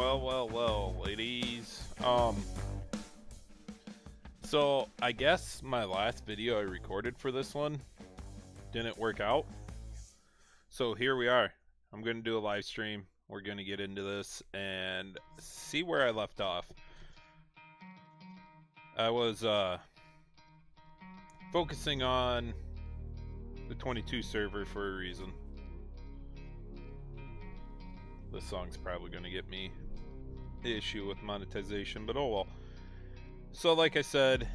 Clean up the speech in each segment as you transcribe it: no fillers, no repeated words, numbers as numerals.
Well, ladies. So I guess my last video I recorded for this one didn't work out. So here we are. I'm going to do a live stream. We're going to get into this and see where I left off. I was focusing on the 22 server for a reason. This song's probably going to get me the issue with monetization, but oh well. So like I said,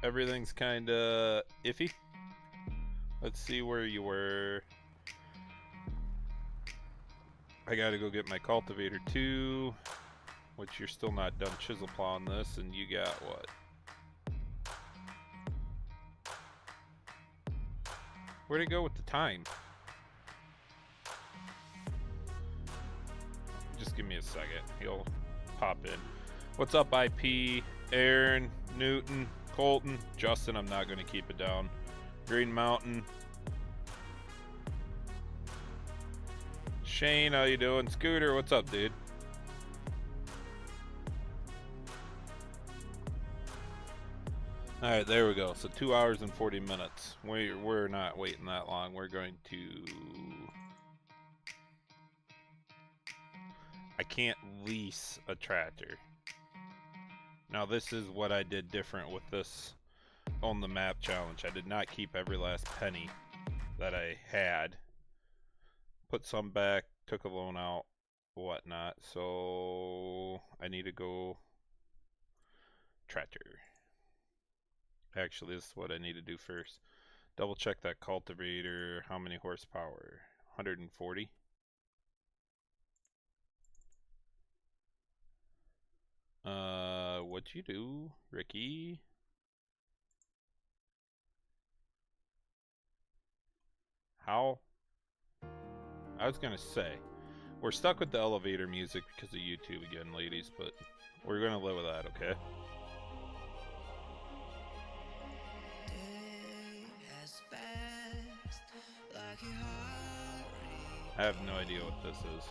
everything's kind of iffy. Let's see where you were. I gotta go get my cultivator too, which you're still not done chisel plowing this, and you got what? Where'd it go with the time? Just give me a second. He'll pop in. What's up, IP? Aaron, Newton, Colton, Justin. I'm not going to keep it down. Green Mountain. Shane, how you doing? Scooter, what's up, dude? All right, there we go. So 2 hours and 40 minutes. We're not waiting that long. We're going to. I can't lease a tractor. Now this is what I did different with this on the map challenge. I did not keep every last penny that I had. Put some back, took a loan out, whatnot. So I need to go tractor. Actually, this is what I need to do first. Double check that cultivator. How many horsepower? 140. What'd you do, Ricky? How? I was gonna say, we're stuck with the elevator music because of YouTube again, ladies, but we're gonna live with that, okay? I have no idea what this is.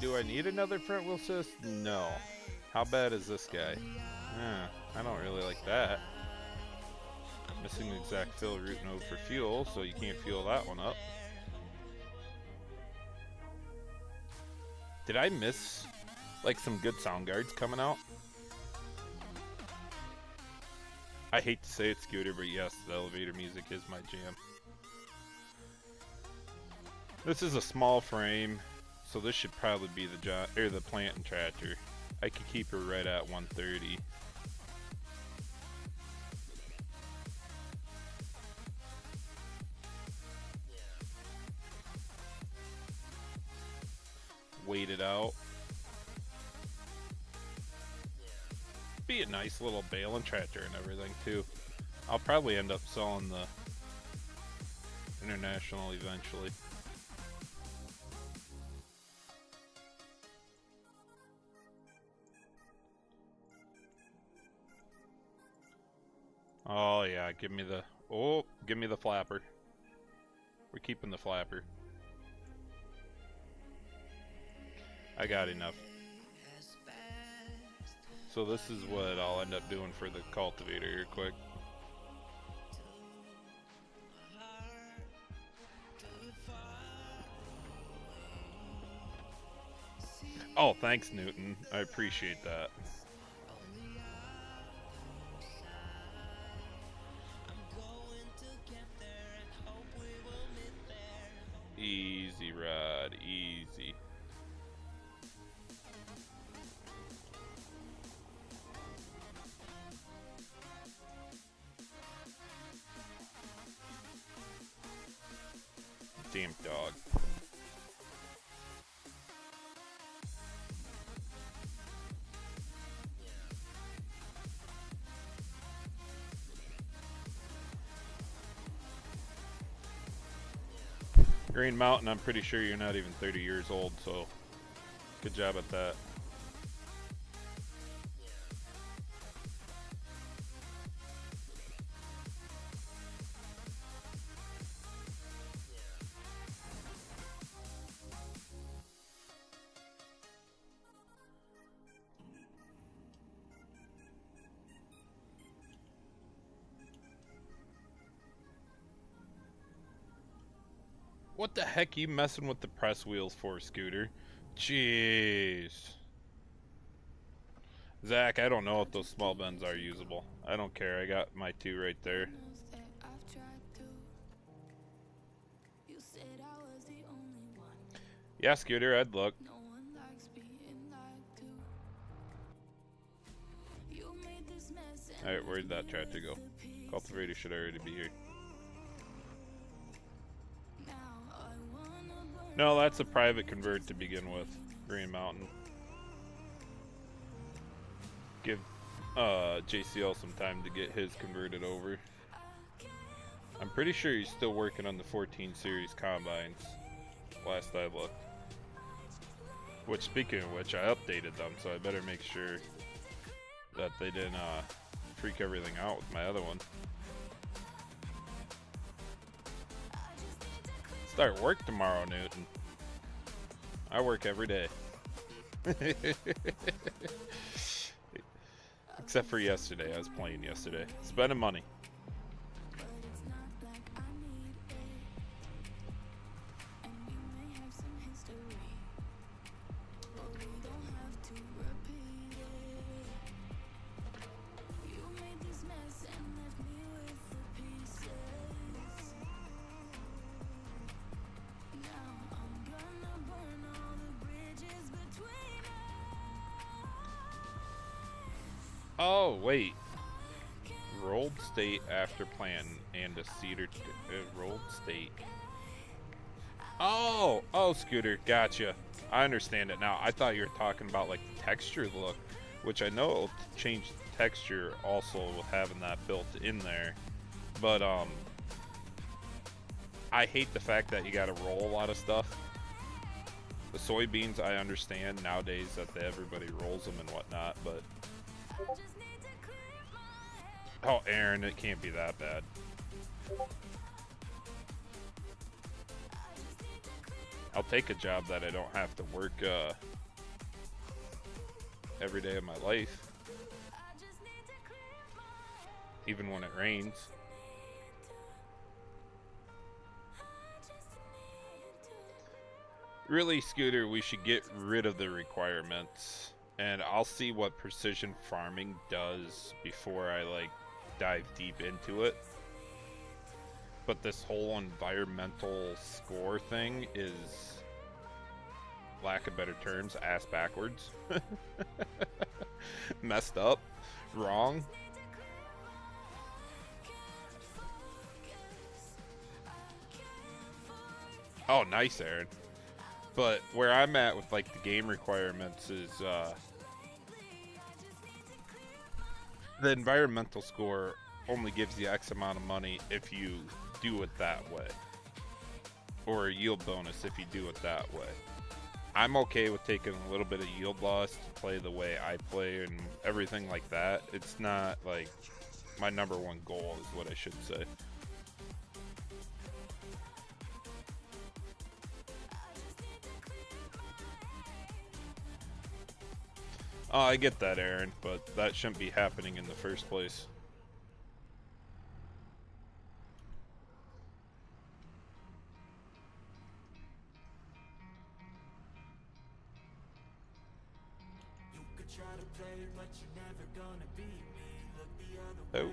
Do I need another front wheel assist? No. How bad is this guy? I don't really like that. Missing the exact fill route node for fuel, so you can't fuel that one up. Did I miss like some good sound guards coming out? I hate to say it, Scooter, but yes, the elevator music is my jam. This is a small frame, so this should probably be the planting tractor. I could keep her right at 130. Wait it out. Be a nice little baling tractor and everything too. I'll probably end up selling the International eventually. Oh yeah, give me the flapper. We're keeping the flapper. I got enough. So this is what I'll end up doing for the cultivator here quick. Oh, thanks, Newton. I appreciate that. Easy, Rod. Easy. Damn dog. Green Mountain, I'm pretty sure you're not even 30 years old, so good job at that. What the heck are you messing with the press wheels for, Scooter? Jeez. Zach, I don't know if those small bends are usable. I don't care. I got my 2 right there. Yeah, Scooter, I'd look. Alright, where'd that tractor go? Cultivator should already be here. No, that's a private convert to begin with. Green Mountain. Give JCL some time to get his converted over. I'm pretty sure he's still working on the 14 series combines. Last I looked. Which, speaking of which, I updated them, so I better make sure that they didn't freak everything out with my other one. Start work tomorrow, Newton. I work every day. Except for yesterday. I was playing yesterday. Spending money. Oh, wait. Rolled state after plan and a cedar rolled state. Oh, Scooter, gotcha. I understand it now. I thought you were talking about like the texture look, which I know it'll change the texture also with having that built in there. But I hate the fact that you got to roll a lot of stuff. The soybeans, I understand nowadays that everybody rolls them and whatnot, but oh, Aaron, it can't be that bad. I'll take a job that I don't have to work every day of my life, even when it rains. Really, Scooter, we should get rid of the requirements, and I'll see what precision farming does before I like dive deep into it. But this whole environmental score thing is, lack of better terms, ass backwards. Messed up, wrong. Oh, nice, Aaron. But where I'm at with like the game requirements is the environmental score only gives you X amount of money if you do it that way, or a yield bonus if you do it that way. I'm okay with taking a little bit of yield loss to play the way I play and everything like that. It's not like my #1 goal is what I should say. Oh, I get that, Aaron, but that shouldn't be happening in the first place. Oh.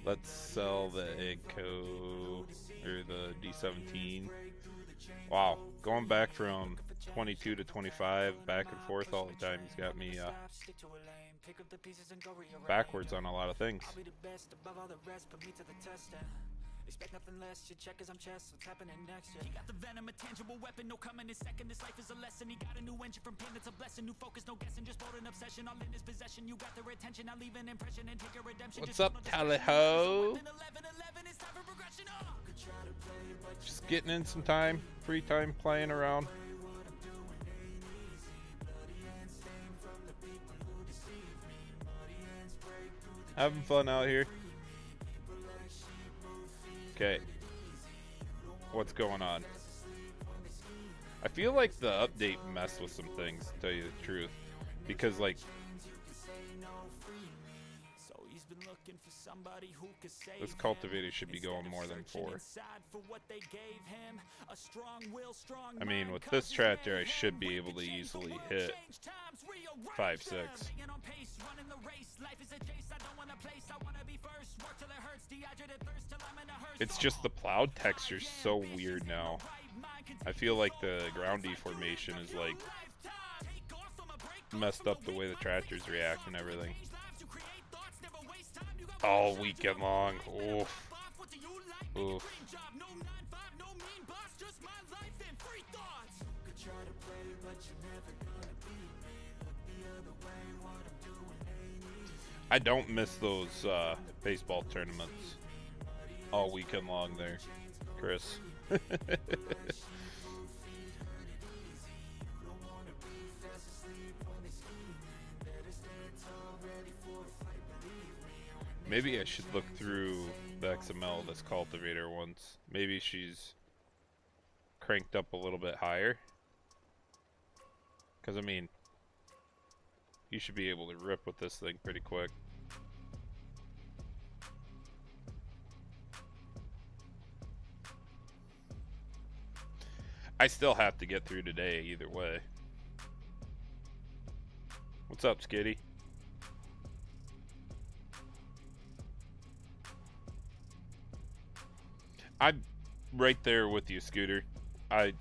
Let's sell the Echo, or the D17. Wow, going back from 22 to 25, back and forth all the time. He's got me backwards on a lot of things. Expect nothing less, you check as I'm chess, what's happening next, yeah. He got the venom, a tangible weapon, no coming in second, this life is a lesson. He got a new engine from pain, it's a blessing, new focus, no guessing, just bold an obsession, all in his possession. You got their attention, I leave an impression and take a redemption. What's up, Tally-ho? Just getting in some time, free time playing around. Having fun out here. Okay, what's going on? I feel like the update messed with some things, to tell you the truth, because like This cultivator should be going more than 4. I mean, with this tractor, I should be able to easily hit 5, 6. It's just the plowed texture's so weird now. I feel like the ground deformation is like messed up the way the tractors react and everything. All weekend long. Oof. Oof. I don't miss those baseball tournaments all weekend long there, Chris. Maybe I should look through the XML of this cultivator once. Maybe she's cranked up a little bit higher. Because, I mean, you should be able to rip with this thing pretty quick. I still have to get through today either way. What's up, Skitty? I'm right there with you, Scooter. I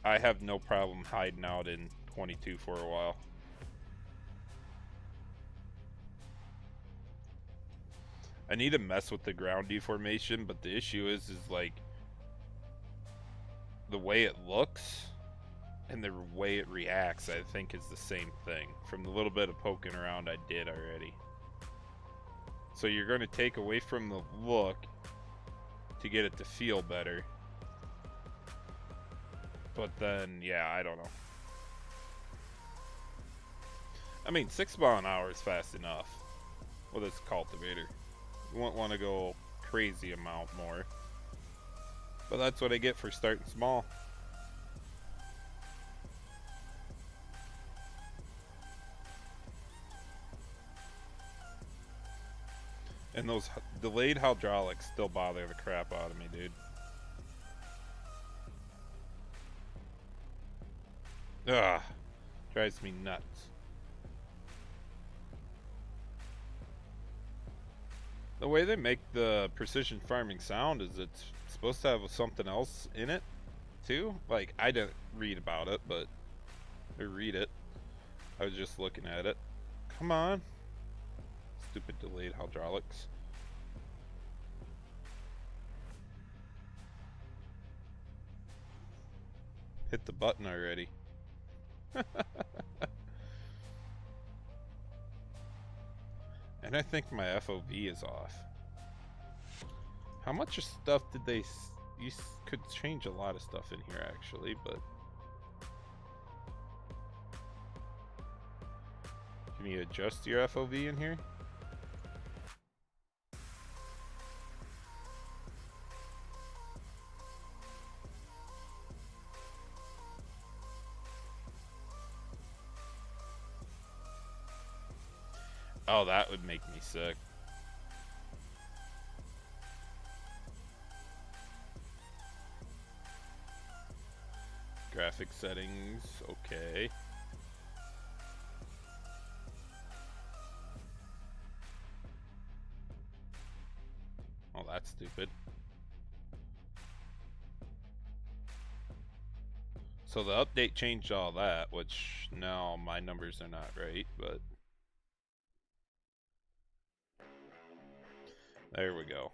have no problem hiding out in 22 for a while. I need to mess with the ground deformation, but the issue is like the way it looks and the way it reacts, I think is the same thing from the little bit of poking around I did already. So you're going to take away from the look to get it to feel better. But then, yeah, I don't know. I mean, 6 mile an hour is fast enough with this cultivator. You won't want to go crazy amount more. But that's what I get for starting small. And those delayed hydraulics still bother the crap out of me, dude. Ugh. Drives me nuts. The way they make the precision farming sound is it's supposed to have something else in it, too. Like, I didn't read about it, but... Or read it. I was just looking at it. Come on. Stupid delayed hydraulics. Hit the button already. And I think my FOV is off. How much stuff did they... You could change a lot of stuff in here actually, but... Can you adjust your FOV in here? Oh, that would make me sick. Graphic settings, okay. Oh, that's stupid. So the update changed all that, which now my numbers are not right, but... There we go.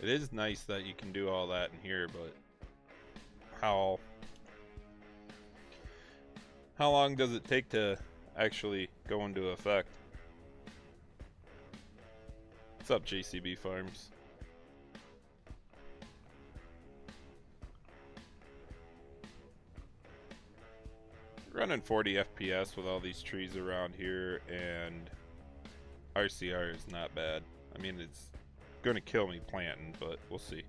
It is nice that you can do all that in here, but how long does it take to actually go into effect? What's up, JCB Farms? Running 40 FPS with all these trees around here, and RCR is not bad. I mean, it's gonna kill me planting, but we'll see.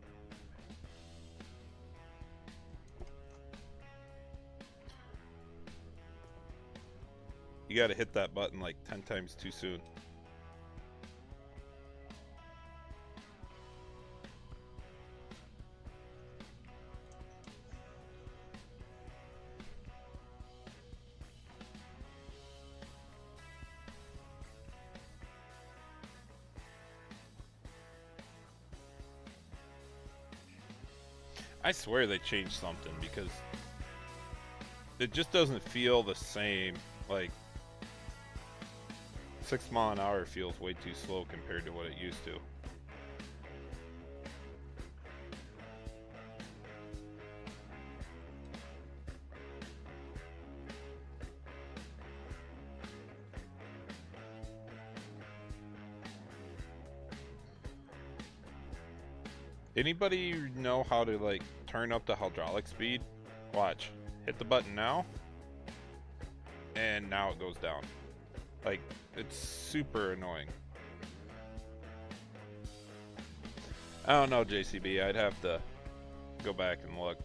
You gotta hit that button like 10 times too soon. I swear they changed something because it just doesn't feel the same. Like 6 mile an hour feels way too slow compared to what it used to. Anybody know how to like turn up the hydraulic speed? Watch. Hit the button now. And now it goes down. Like, it's super annoying. I don't know, JCB. I'd have to go back and look.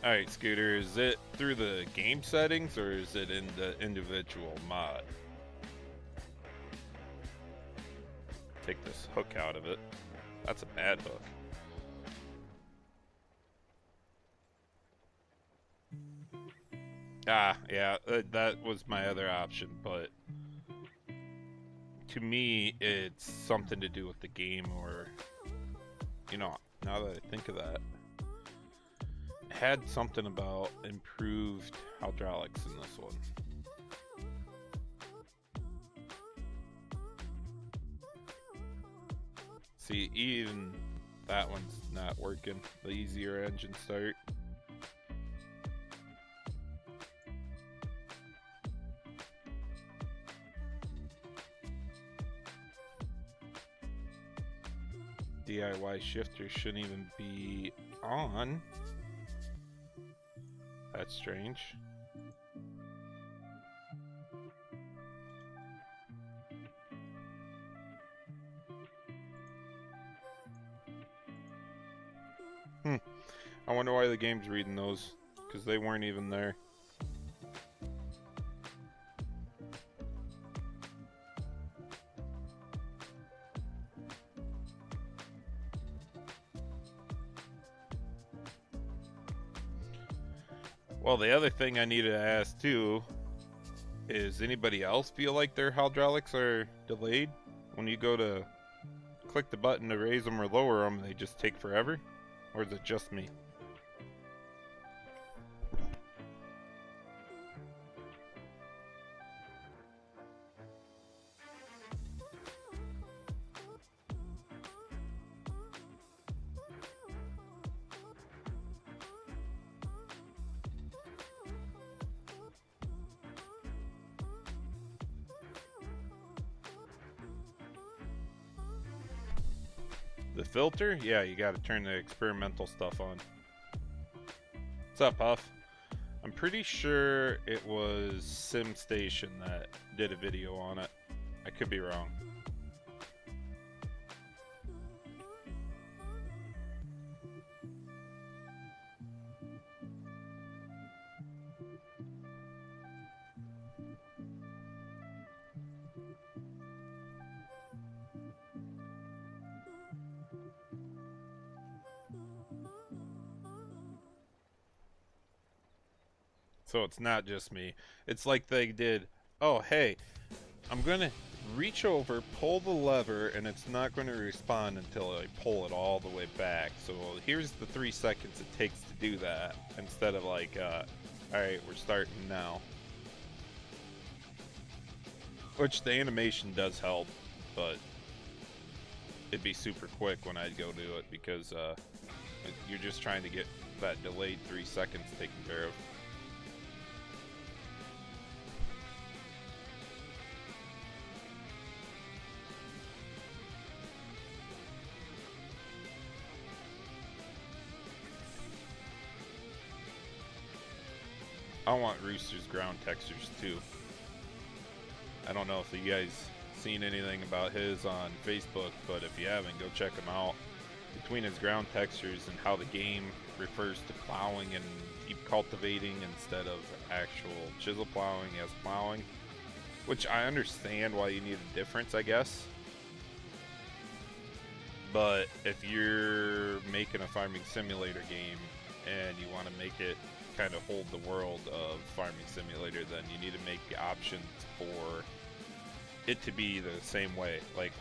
Alright, Scooter, is it through the game settings or is it in the individual mod? Take this hook out of it. That's a bad hook. Ah, yeah, that was my other option, but to me, it's something to do with the game or, you know, now that I think of that. Had something about improved hydraulics in this one. See, even that one's not working. The easier engine start. DIY shifter shouldn't even be on. That's strange. I wonder why the game's reading those, because they weren't even there. Well, the other thing I needed to ask too is anybody else feel like their hydraulics are delayed? When you go to click the button to raise them or lower them, they just take forever? Or is it just me? The filter? Yeah, you gotta turn the experimental stuff on. What's up, Huff? I'm pretty sure it was SimStation that did a video on it. I could be wrong. So it's not just me. It's like they did, oh, hey, I'm going to reach over, pull the lever, and it's not going to respond until I pull it all the way back. So here's the 3 seconds it takes to do that, instead of like, alright, we're starting now. Which the animation does help, but it'd be super quick when I'd go do it, because you're just trying to get that delayed 3 seconds taken care of. I want Rooster's ground textures too. I don't know if you guys seen anything about his on Facebook, but if you haven't, go check him out. Between his ground textures and how the game refers to plowing and deep cultivating instead of actual chisel plowing as plowing, which I understand why you need a difference, I guess. But if you're making a farming simulator game and you want to make it kind of hold the world of farming simulator, then you need to make the options for it to be the same way. Like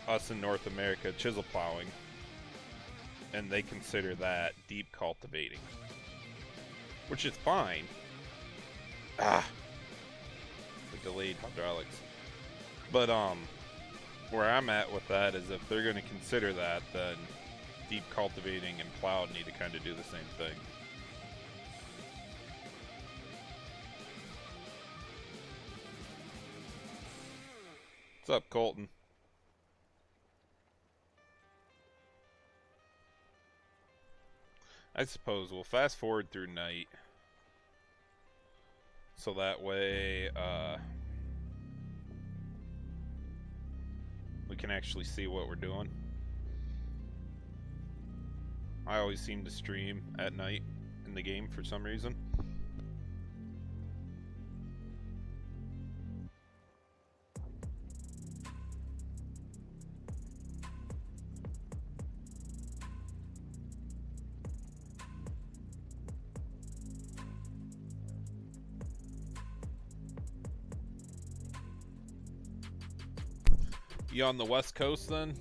us in North America, chisel plowing, and they consider that deep cultivating, which is fine. The delayed hydraulics. But where I'm at with that is if they're going to consider that, then deep cultivating and plowed need to kind of do the same thing. What's up, Colton? I suppose we'll fast forward through night, so that way we can actually see what we're doing. I always seem to stream at night in the game for some reason. You on the west coast then,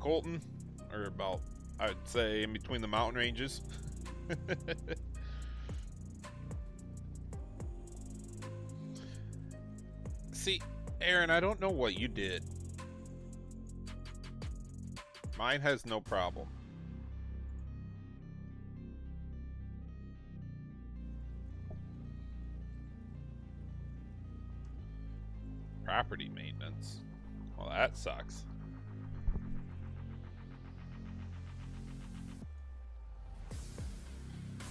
Colton? Or about, I'd say, in between the mountain ranges? See, Aaron, I don't know what you did. Mine has no problem. Property maintenance. Well, that sucks.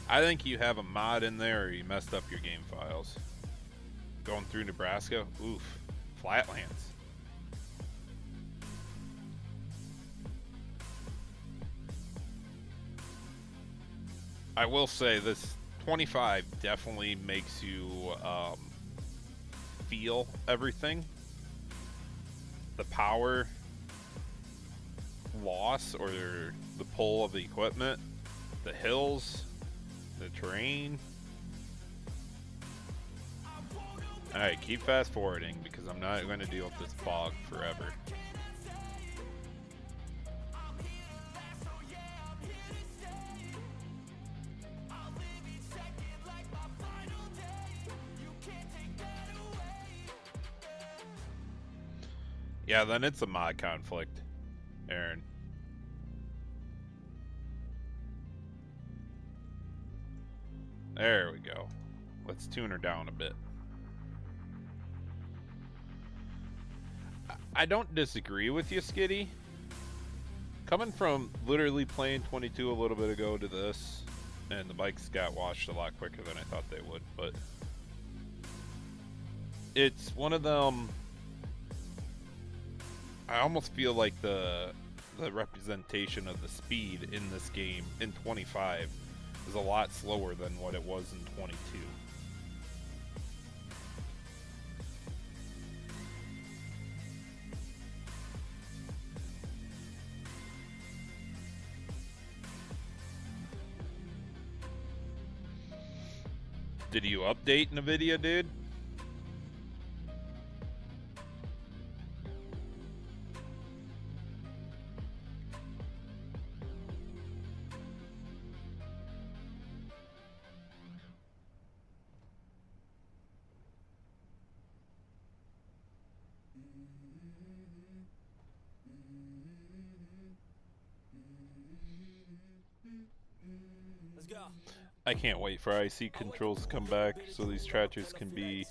I think you have a mod in there or you messed up your game files. Going through Nebraska? Oof. Flatlands. I will say this 25 definitely makes you feel everything. The power loss or the pull of the equipment, the hills, the terrain. Alright, keep fast forwarding because I'm not going to deal with this fog forever. Yeah, then it's a mod conflict, Aaron. There we go. Let's tune her down a bit. I don't disagree with you, Skitty. Coming from literally playing 22 a little bit ago to this, and the bikes got washed a lot quicker than I thought they would, but it's one of them. I almost feel like the representation of the speed in this game in 25 is a lot slower than what it was in 22. Did you update NVIDIA, dude? Let's go. I can't wait for IC controls to come back so these tractors can be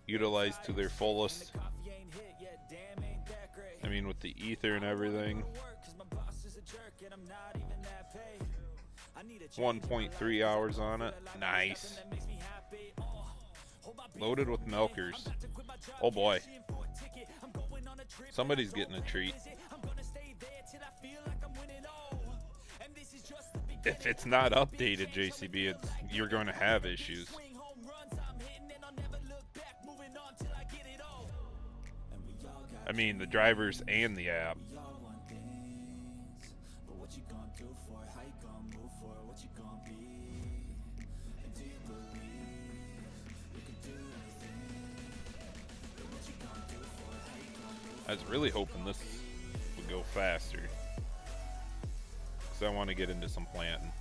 utilized to their fullest. I mean, with the ether and everything. 1.3 hours on it. Nice. Loaded with milkers. Oh boy. Somebody's getting a treat. If it's not updated, JCB, you're going to have issues. I mean, the drivers and the app. I was really hoping this would go faster, because I want to get into some planting.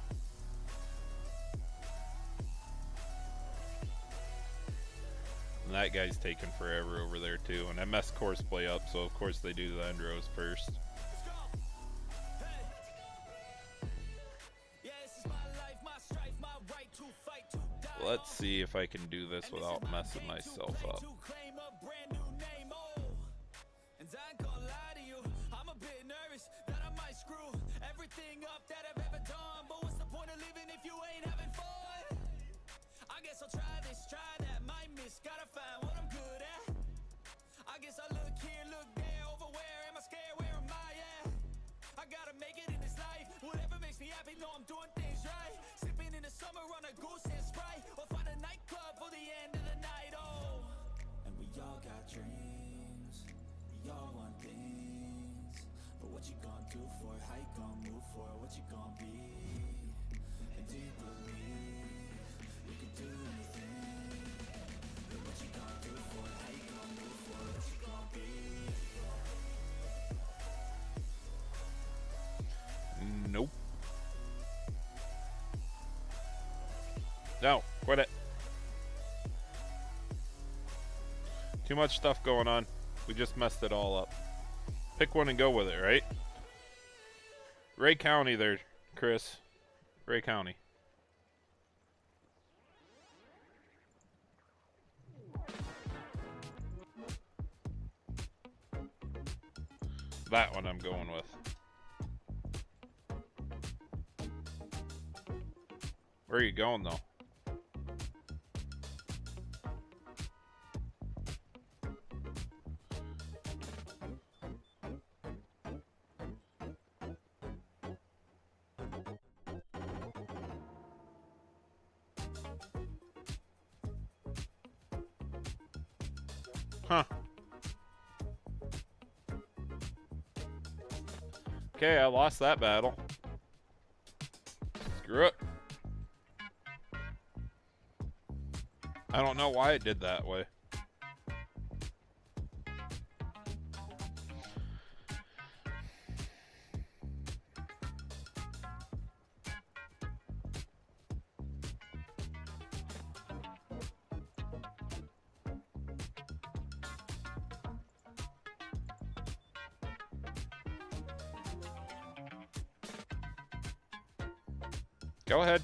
And that guy's taking forever over there too, and I messed course play up, so of course they do the end rows first. Let's see if I can do this without messing myself up. Nope. No, quit it. Too much stuff going on. We just messed it all up. Pick one and go with it, right? Ray County there, Chris. Ray County. That one I'm going with. Where are you going, though? Huh. Okay, I lost that battle. Screw it. I don't know why it did that way. Go ahead.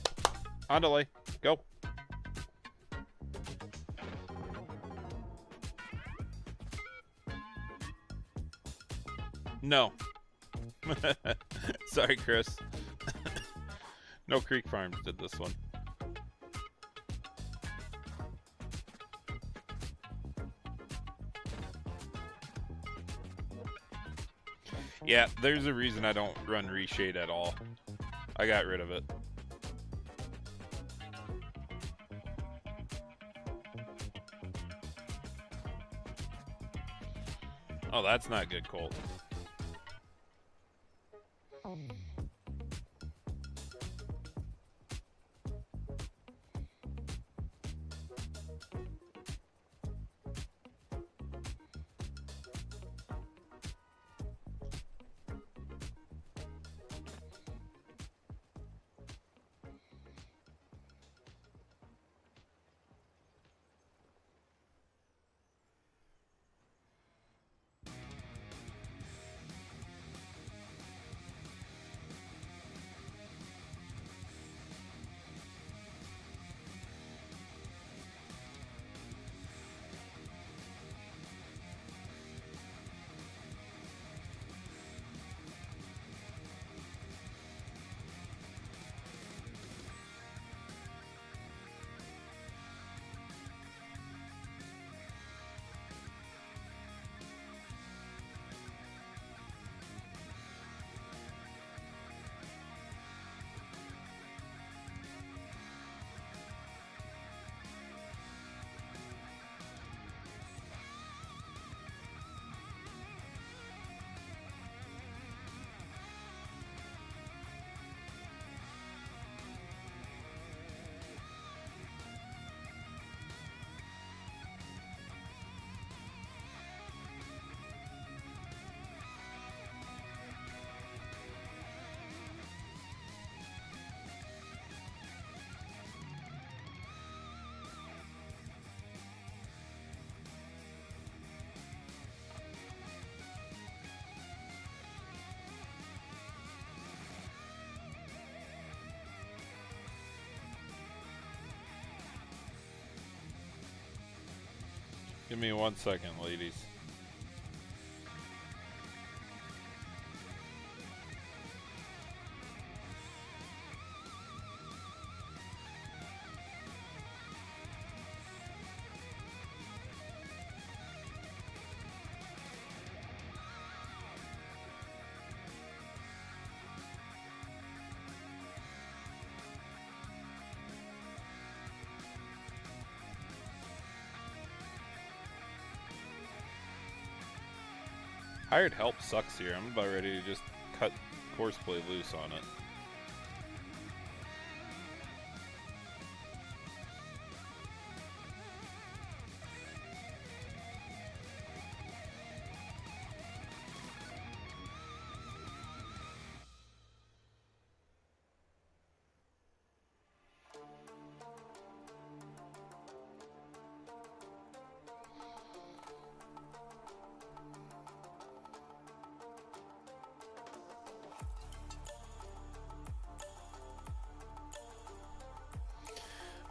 On delay. Go. No. Sorry, Chris. No Creek Farms did this one. Yeah, there's a reason I don't run reshade at all. I got rid of it. Oh, that's not good, Colt. Give me 1 second, ladies. Hired help sucks here. I'm about ready to just cut Courseplay loose on it.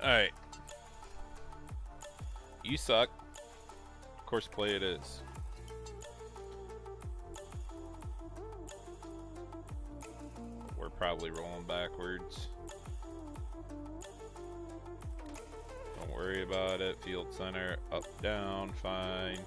Alright. You suck. Courseplay it is. We're probably rolling backwards. Don't worry about it. Field center, up, down, fine.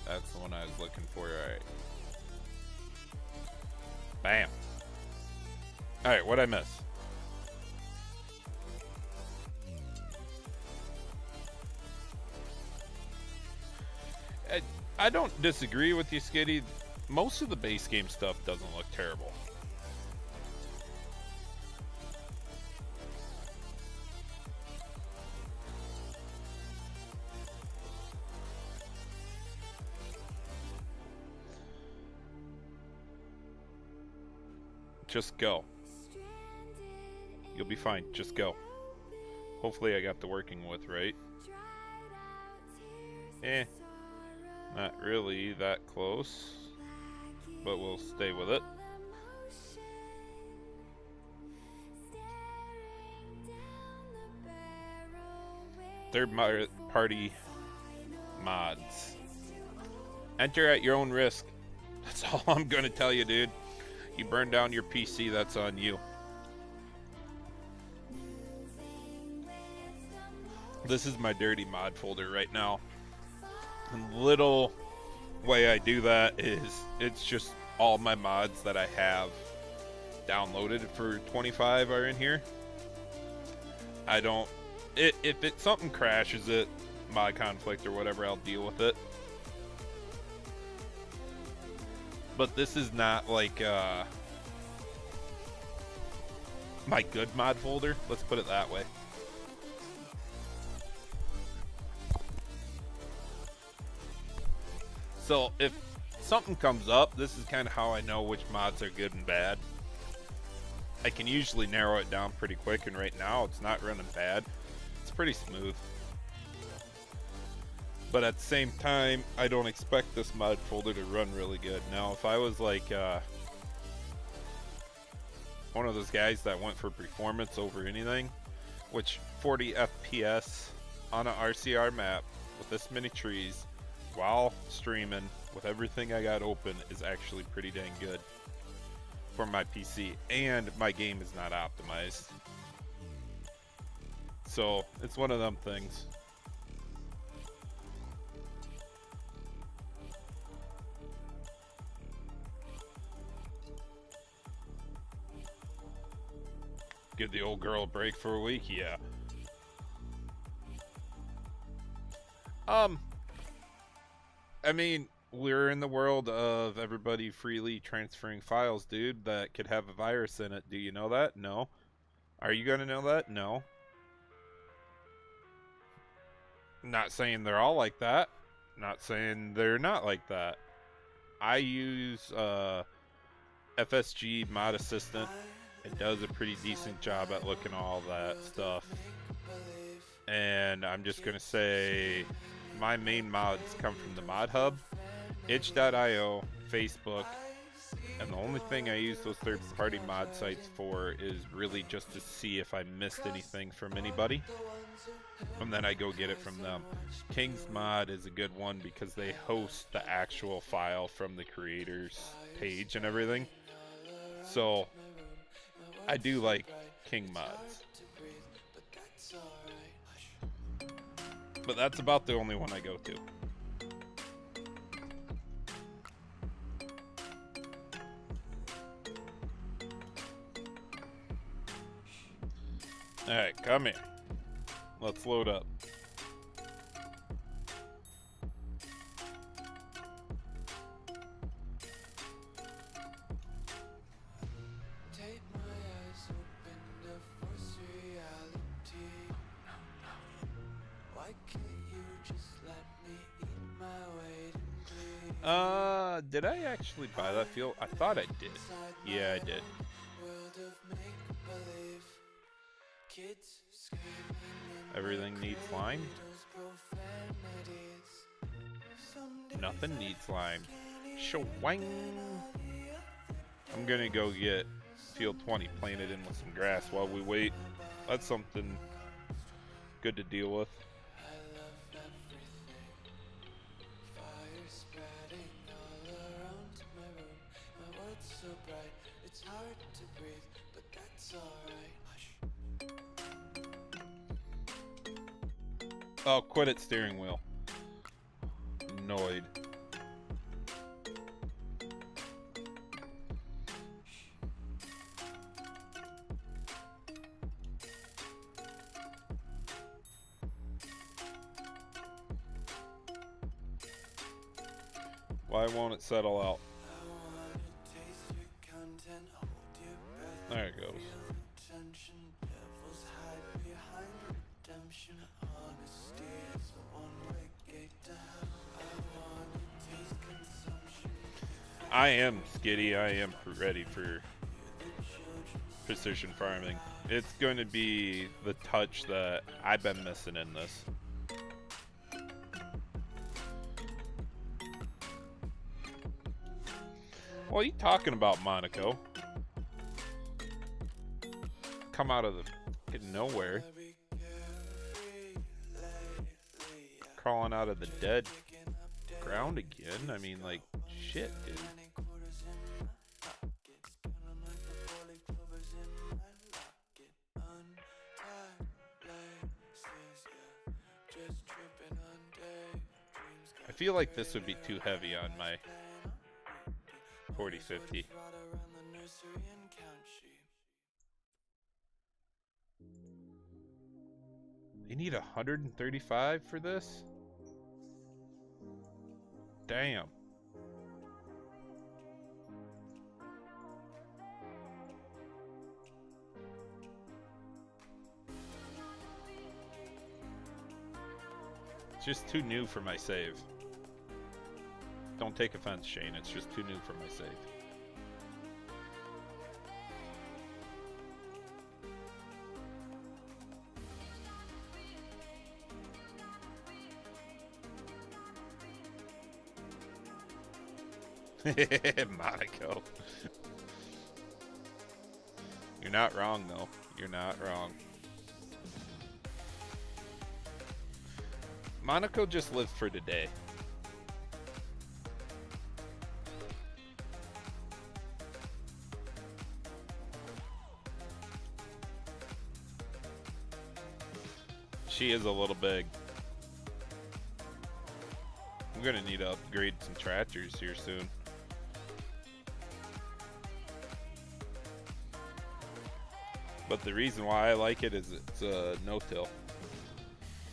That's the one I was looking for, alright. Bam. Alright, what'd I miss? I don't disagree with you, Skitty. Most of the base game stuff doesn't look terrible. Just go. You'll be fine. Just go. Hopefully I got the working with right. Not really that close, but we'll stay with it. Third party mods. Enter at your own risk. That's all I'm gonna tell you, dude. You burn down your PC, that's on you. This is my dirty mod folder right now. And little way I do that is it's just all my mods that I have downloaded for 25 are in here. I don't if something crashes it, mod conflict or whatever, I'll deal with it. But this is not like my good mod folder, let's put it that way. So if something comes up, this is kind of how I know which mods are good and bad. I can usually narrow it down pretty quick, and right now it's not running bad. It's pretty smooth. But at the same time, I don't expect this mod folder to run really good. Now, if I was like one of those guys that went for performance over anything, which 40 FPS on an RCR map with this many trees, while streaming with everything I got open is actually pretty dang good for my PC, and my game is not optimized. So it's one of them things. Give the old girl a break for a week, yeah. I mean, we're in the world of everybody freely transferring files, dude, that could have a virus in it. Do you know that? No. Are you gonna know that? No. Not saying they're all like that. Not saying they're not like that. I use FSG Mod Assistant. It does a pretty decent job at looking at all that stuff. and I'm just gonna say my main mods come from the mod hub, itch.io, Facebook, and the only thing I use those third-party mod sites for is really just to see if I missed anything from anybody, and then I go get it from them. King's Mod is a good one because they host the actual file from the creator's page and everything. So I do like King Mods. But that's about the only one I go to. Alright, come here. Let's load up. Did I actually buy that field? I thought I did. Yeah, I did. Everything needs lime? Nothing needs lime. Shwang! I'm gonna go get field 20 planted in with some grass while we wait. That's something good to deal with. Oh, quit it, steering wheel. Annoyed. Why won't it settle out? There it goes. I am skitty. I am ready for precision farming. It's going to be the touch that I've been missing in this. What are you talking about, Monaco? Come out of the fucking nowhere. Crawling out of the dead ground again. I mean, like, shit, dude. I feel like this would be too heavy on my 40-50. They need 135 for this? Damn. It's just too new for my save. Don't take offense, Shane. It's just too new for my save. Monaco. You're not wrong, though. You're not wrong. Monaco just lives for today. She is a little big. I'm gonna need to upgrade some tractors here soon. But the reason why I like it is it's no-till.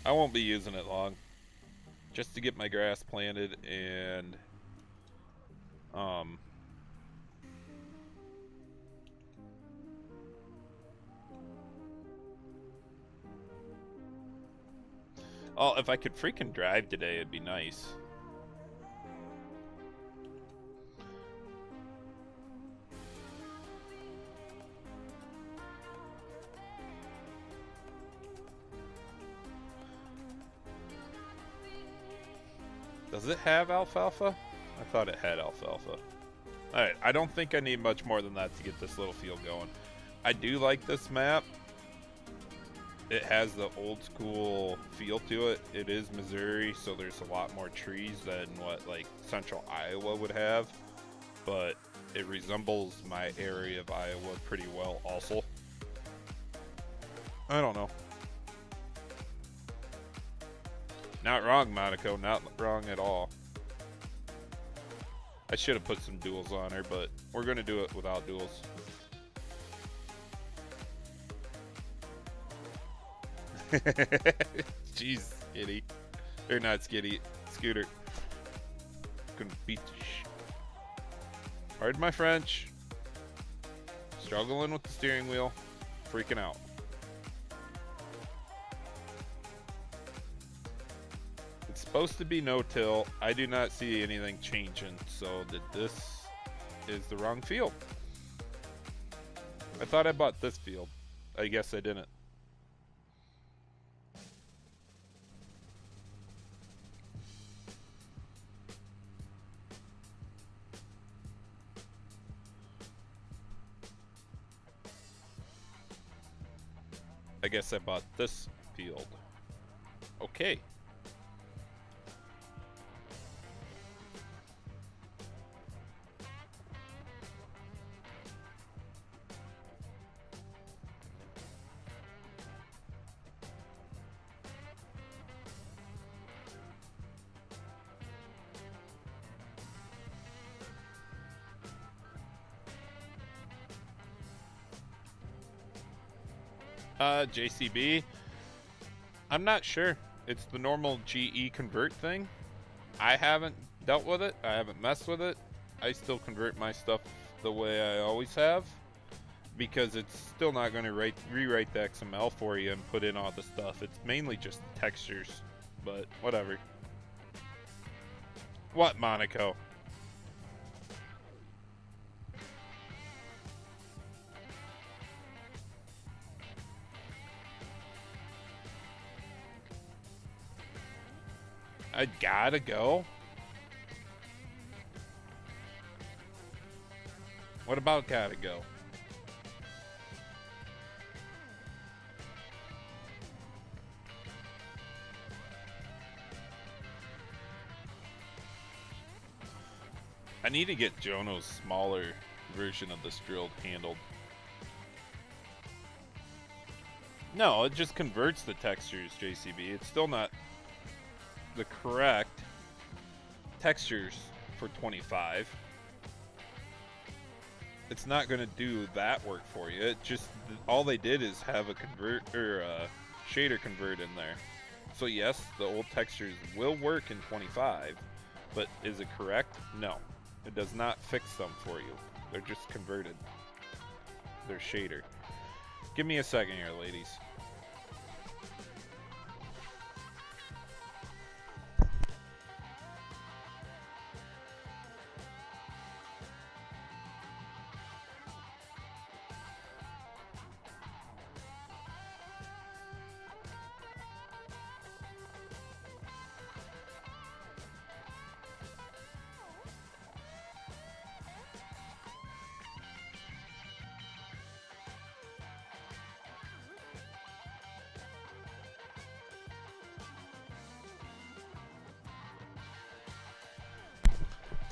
I won't be using it long. Just to get my grass planted and oh, if I could freaking drive today, it'd be nice. Does it have alfalfa? I thought it had alfalfa. Alright, I don't think I need much more than that to get this little field going. I do like this map. It has the old school feel to it. It is Missouri, so there's a lot more trees than what like central Iowa would have. But it resembles my area of Iowa pretty well also. I don't know. Not wrong, Monaco. Not wrong at all. I should have put some duels on her, but we're going to do it without duels. Jeez, Skitty. Or not Skitty. Scooter. Couldn't beat the Pardon my French. Struggling with the steering wheel. Freaking out. It's supposed to be no-till. I do not see anything changing, so this is the wrong field. I thought I bought this field. I guess I didn't. I guess I bought this field. Okay. JCB. I'm not sure. It's the normal GE convert thing. I haven't dealt with it. I haven't messed with it. I still convert my stuff the way I always have because it's still not going to rewrite the XML for you and put in all the stuff. It's mainly just textures, but whatever. What, Monaco? I gotta go? What about gotta go? I need to get Jono's smaller version of this drill handled. No, it just converts the textures, JCB. It's still not the correct textures for 25. It's not going to do that work for you. It just, all they did is have a convert or a shader convert in there. So yes, the old textures will work in 25, but is it correct? No. It does not fix them for you. They're just converted. They're shader. Give me a second here, ladies.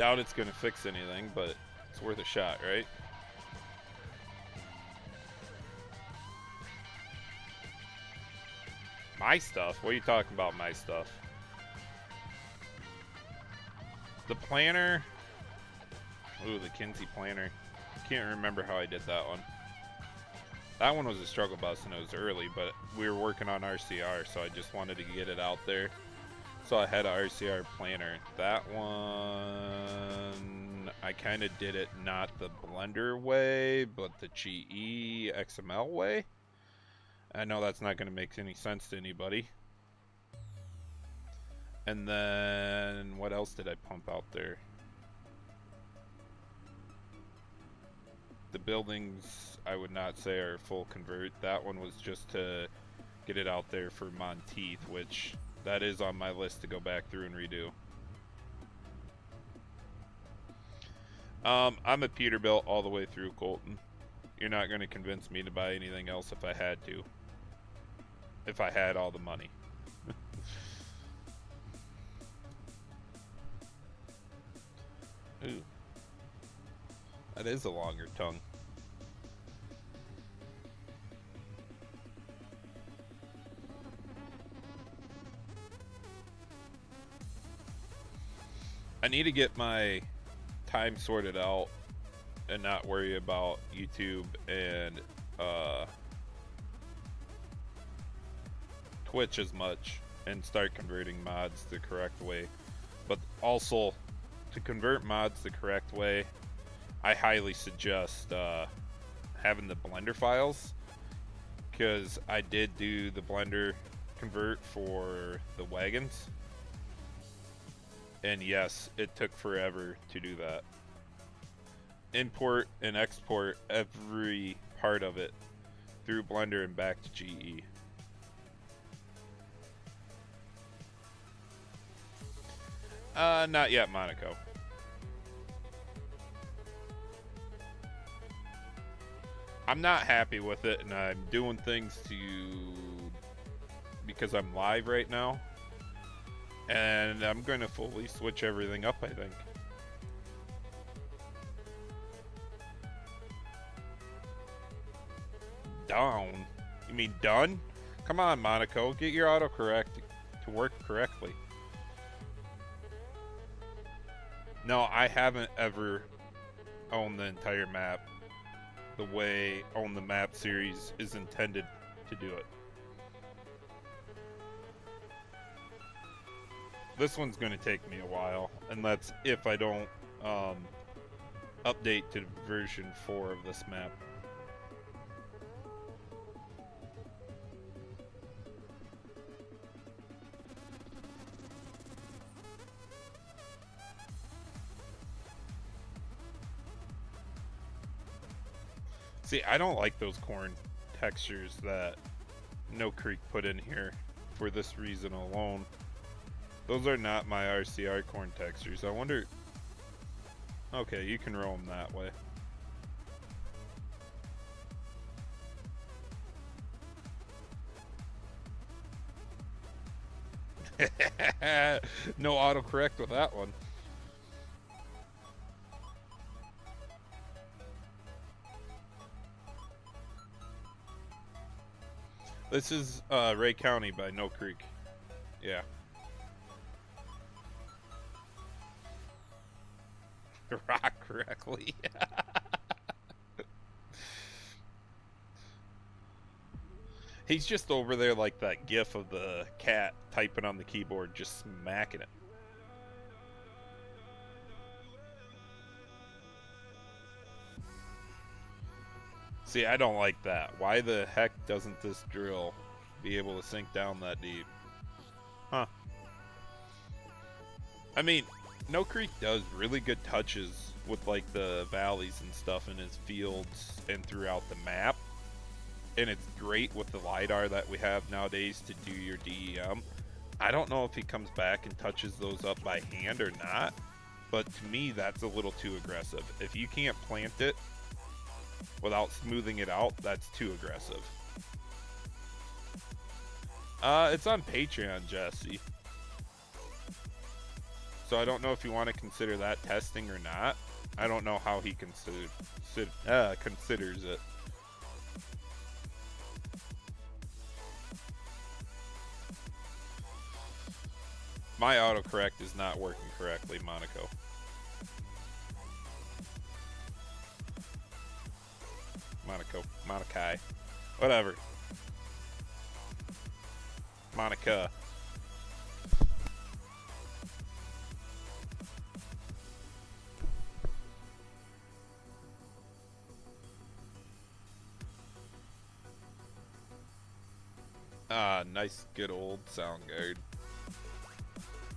Doubt it's going to fix anything, but it's worth a shot, right? My stuff? What are you talking about, my stuff? The planner. Ooh, the Kinsey planner. I can't remember how I did that one. That one was a struggle bus and it was early, but we were working on RCR, so I just wanted to get it out there. So I had a RCR planner. That one, I kind of did it not the Blender way, but the GE XML way. I know that's not going to make any sense to anybody. And then, what else did I pump out there? The buildings, I would not say are full convert. That one was just to get it out there for Monteith, which that is on my list to go back through and redo. I'm a Peterbilt all the way through, Colton. You're not going to convince me to buy anything else if I had to. If I had all the money. Ooh. That is a longer tongue. I need to get my time sorted out and not worry about YouTube and Twitch as much and start converting mods the correct way. But also, to convert mods the correct way, I highly suggest having the Blender files, because I did do the Blender convert for the wagons, and yes, it took forever to do that. Import and export every part of it through Blender and back to GE. Not yet, Monaco. I'm not happy with it, and I'm doing things because I'm live right now, and I'm going to fully switch everything up, I think. Down? You mean done? Come on, Monaco, get your autocorrect to work correctly. No, I haven't ever owned the entire map the way Own the Map series is intended to do it. This one's going to take me a while, and that's if I don't update to version 4 of this map. See, I don't like those corn textures that No Creek put in here for this reason alone. Those are not my RCR corn textures. I wonder... Okay, you can roam that way. No autocorrect with that one. This is Ray County by No Creek. Yeah. Rock correctly. He's just over there like that gif of the cat typing on the keyboard, just smacking it. See, I don't like that. Why the heck doesn't this drill be able to sink down that deep? Huh. I mean, No Creek does really good touches with like the valleys and stuff in his fields and throughout the map. And it's great with the LiDAR that we have nowadays to do your DEM. I don't know if he comes back and touches those up by hand or not, but to me that's a little too aggressive. If you can't plant it without smoothing it out, that's too aggressive. It's on Patreon, Jesse. So I don't know if you want to consider that testing or not. I don't know how he considers it. My autocorrect is not working correctly, Monaco. Monakai. Whatever. Monica. Ah, nice good old sound guard.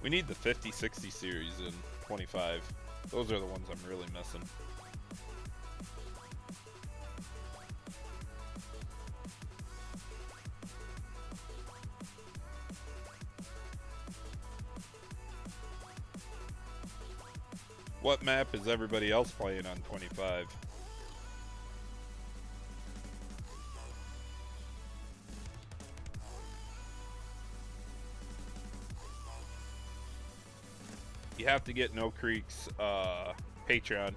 We need the 50-60 series in 25. Those are the ones I'm really missing. What map is everybody else playing on 25? You have to get No Creek's Patreon.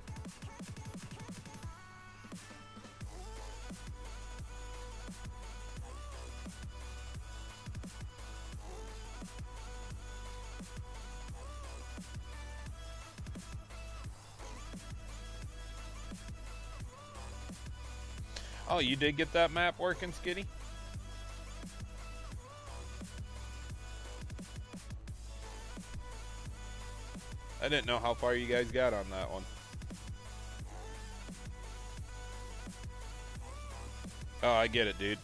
Oh, you did get that map working, Skitty? I didn't know how far you guys got on that one. Oh, I get it, dude.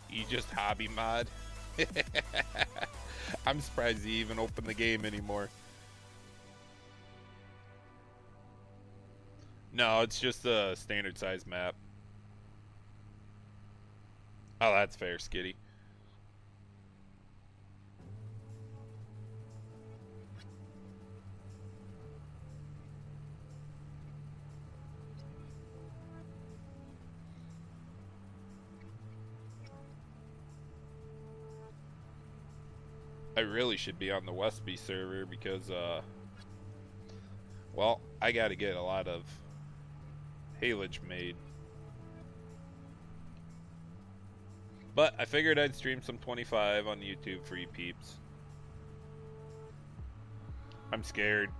You just hobby mod? I'm surprised you even open the game anymore. No, it's just a standard size map. Oh, that's fair, Skitty. I really should be on the Westby server because, well, I gotta get a lot of haylage made. But I figured I'd stream some 25 on YouTube for you peeps. I'm scared.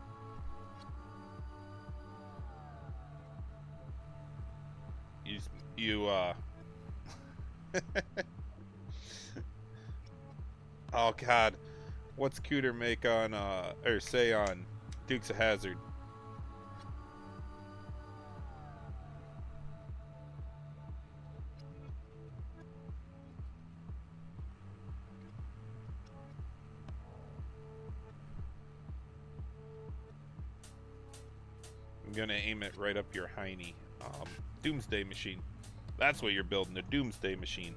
Oh God, what's Cooter make on or say on Dukes of Hazzard? I'm gonna aim it right up your hiney. Doomsday machine. That's what you're building, a doomsday machine.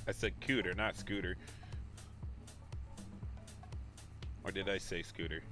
I said Cooter, not Scooter. Or did I say Scooter?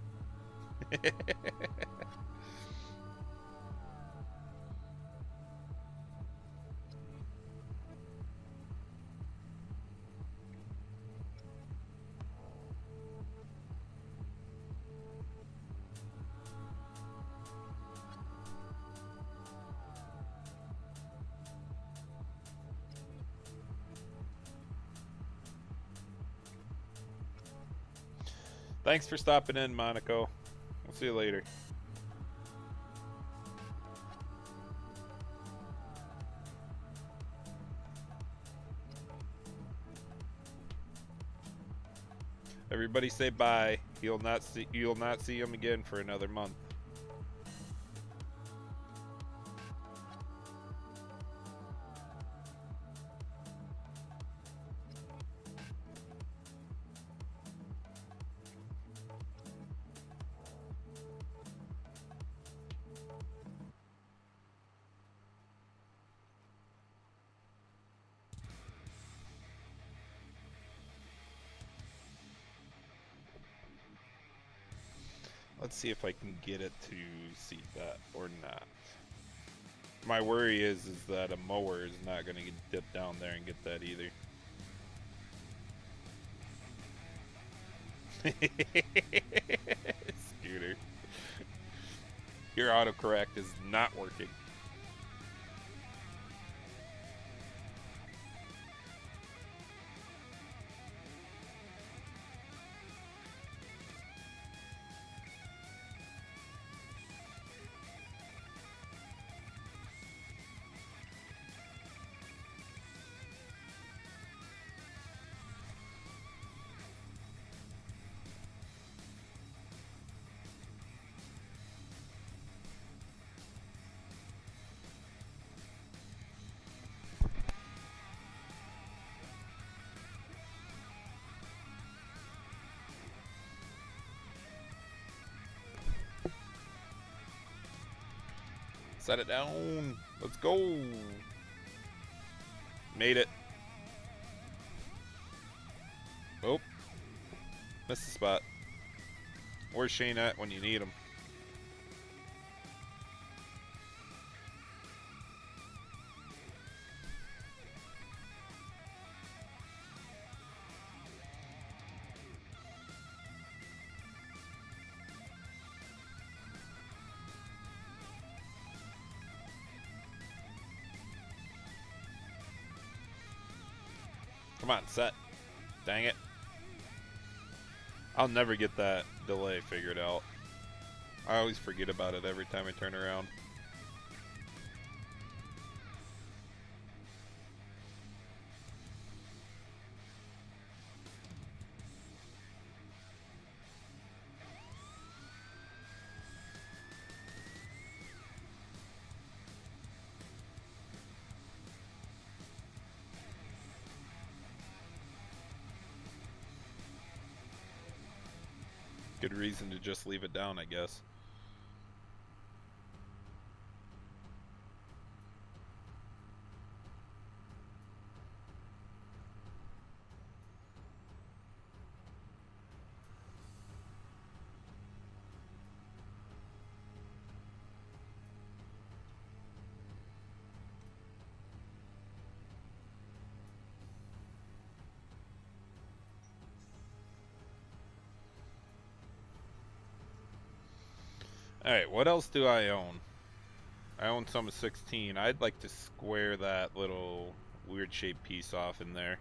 Thanks for stopping in, Monaco. We'll see you later. Everybody say bye. You'll not see him again for another month. Let's see if I can get it to see that or not. My worry is that a mower is not going to dip down there and get that either. Scooter. Your autocorrect is not working. Set it down. Let's go. Made it. Oh. Missed the spot. Where's Shane at when you need him? Come on, set. Dang it. I'll never get that delay figured out. I always forget about it every time I turn around. Good reason to just leave it down, I guess. Alright, what else do I own? I own some of 16. I'd like to square that little weird shaped piece off in there.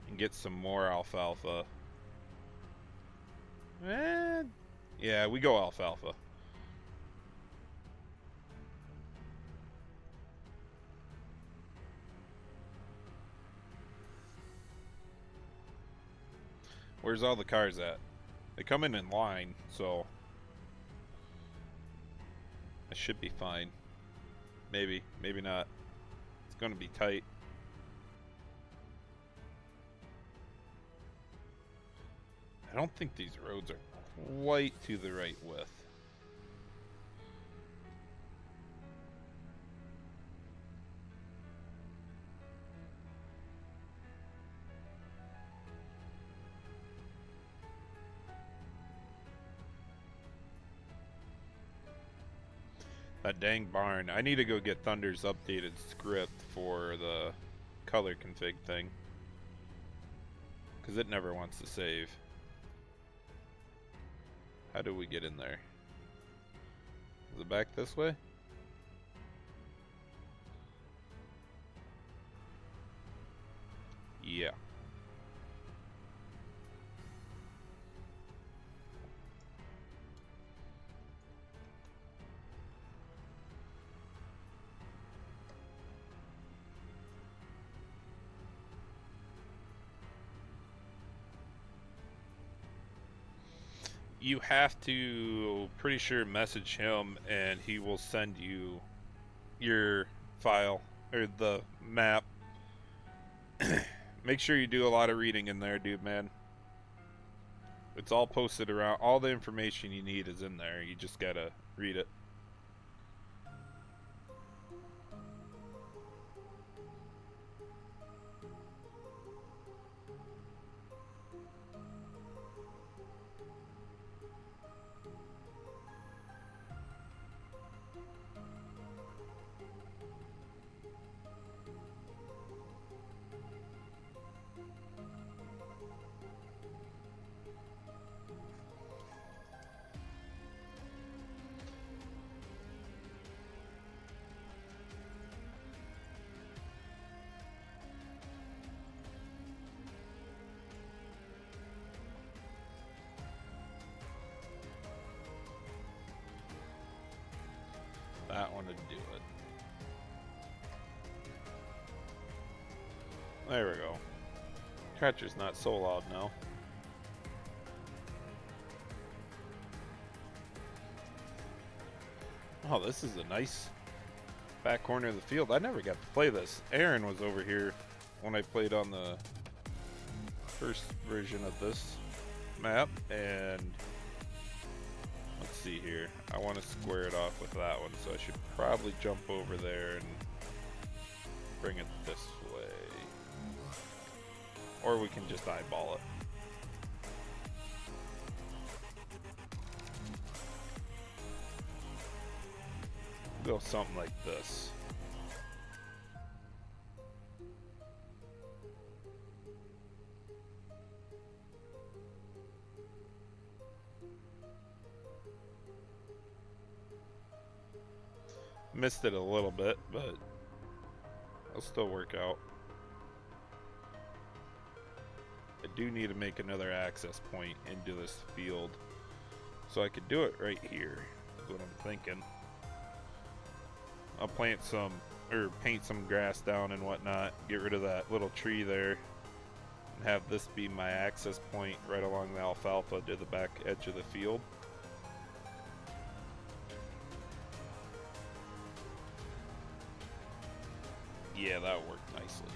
And get some more alfalfa. Yeah, we go alfalfa. Where's all the cars at? They come in line, so I should be fine. Maybe, maybe not. It's gonna be tight. I don't think these roads are quite to the right width. That dang barn. I need to go get Thunder's updated script for the color config thing. Because it never wants to save. How do we get in there? Is it back this way? Yeah. You have to, pretty sure, message him and he will send you your file or the map. Make sure you do a lot of reading in there, dude, man. It's all posted around. All the information you need is in there. You just gotta read it. That one to do it. There we go. Tractor's not so loud now. Oh, this is a nice back corner of the field. I never got to play this. Aaron was over here when I played on the first version of this map, and Let's see here. I want to square it off with that one, so I should probably jump over there and bring it this way. Or we can just eyeball it. Go something like this. Missed it a little bit, but it'll still work out. I do need to make another access point into this field, so I could do it right here, is what I'm thinking. I'll plant some, or paint some grass down and whatnot, get rid of that little tree there, and have this be my access point right along the alfalfa to the back edge of the field. Yeah, that worked nicely.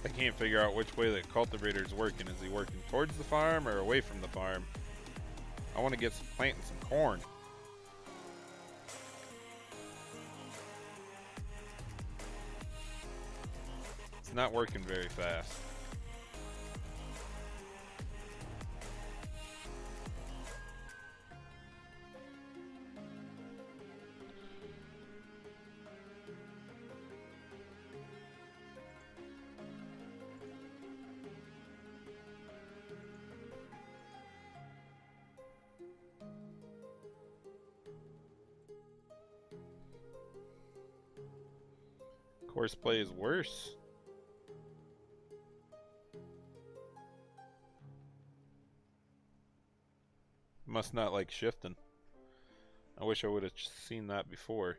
I can't figure out which way the cultivator's working. Is he working towards the farm or away from the farm? I want to get planting some corn. It's not working very fast. Horseplay is worse. Must not like shifting. I wish I would have seen that before.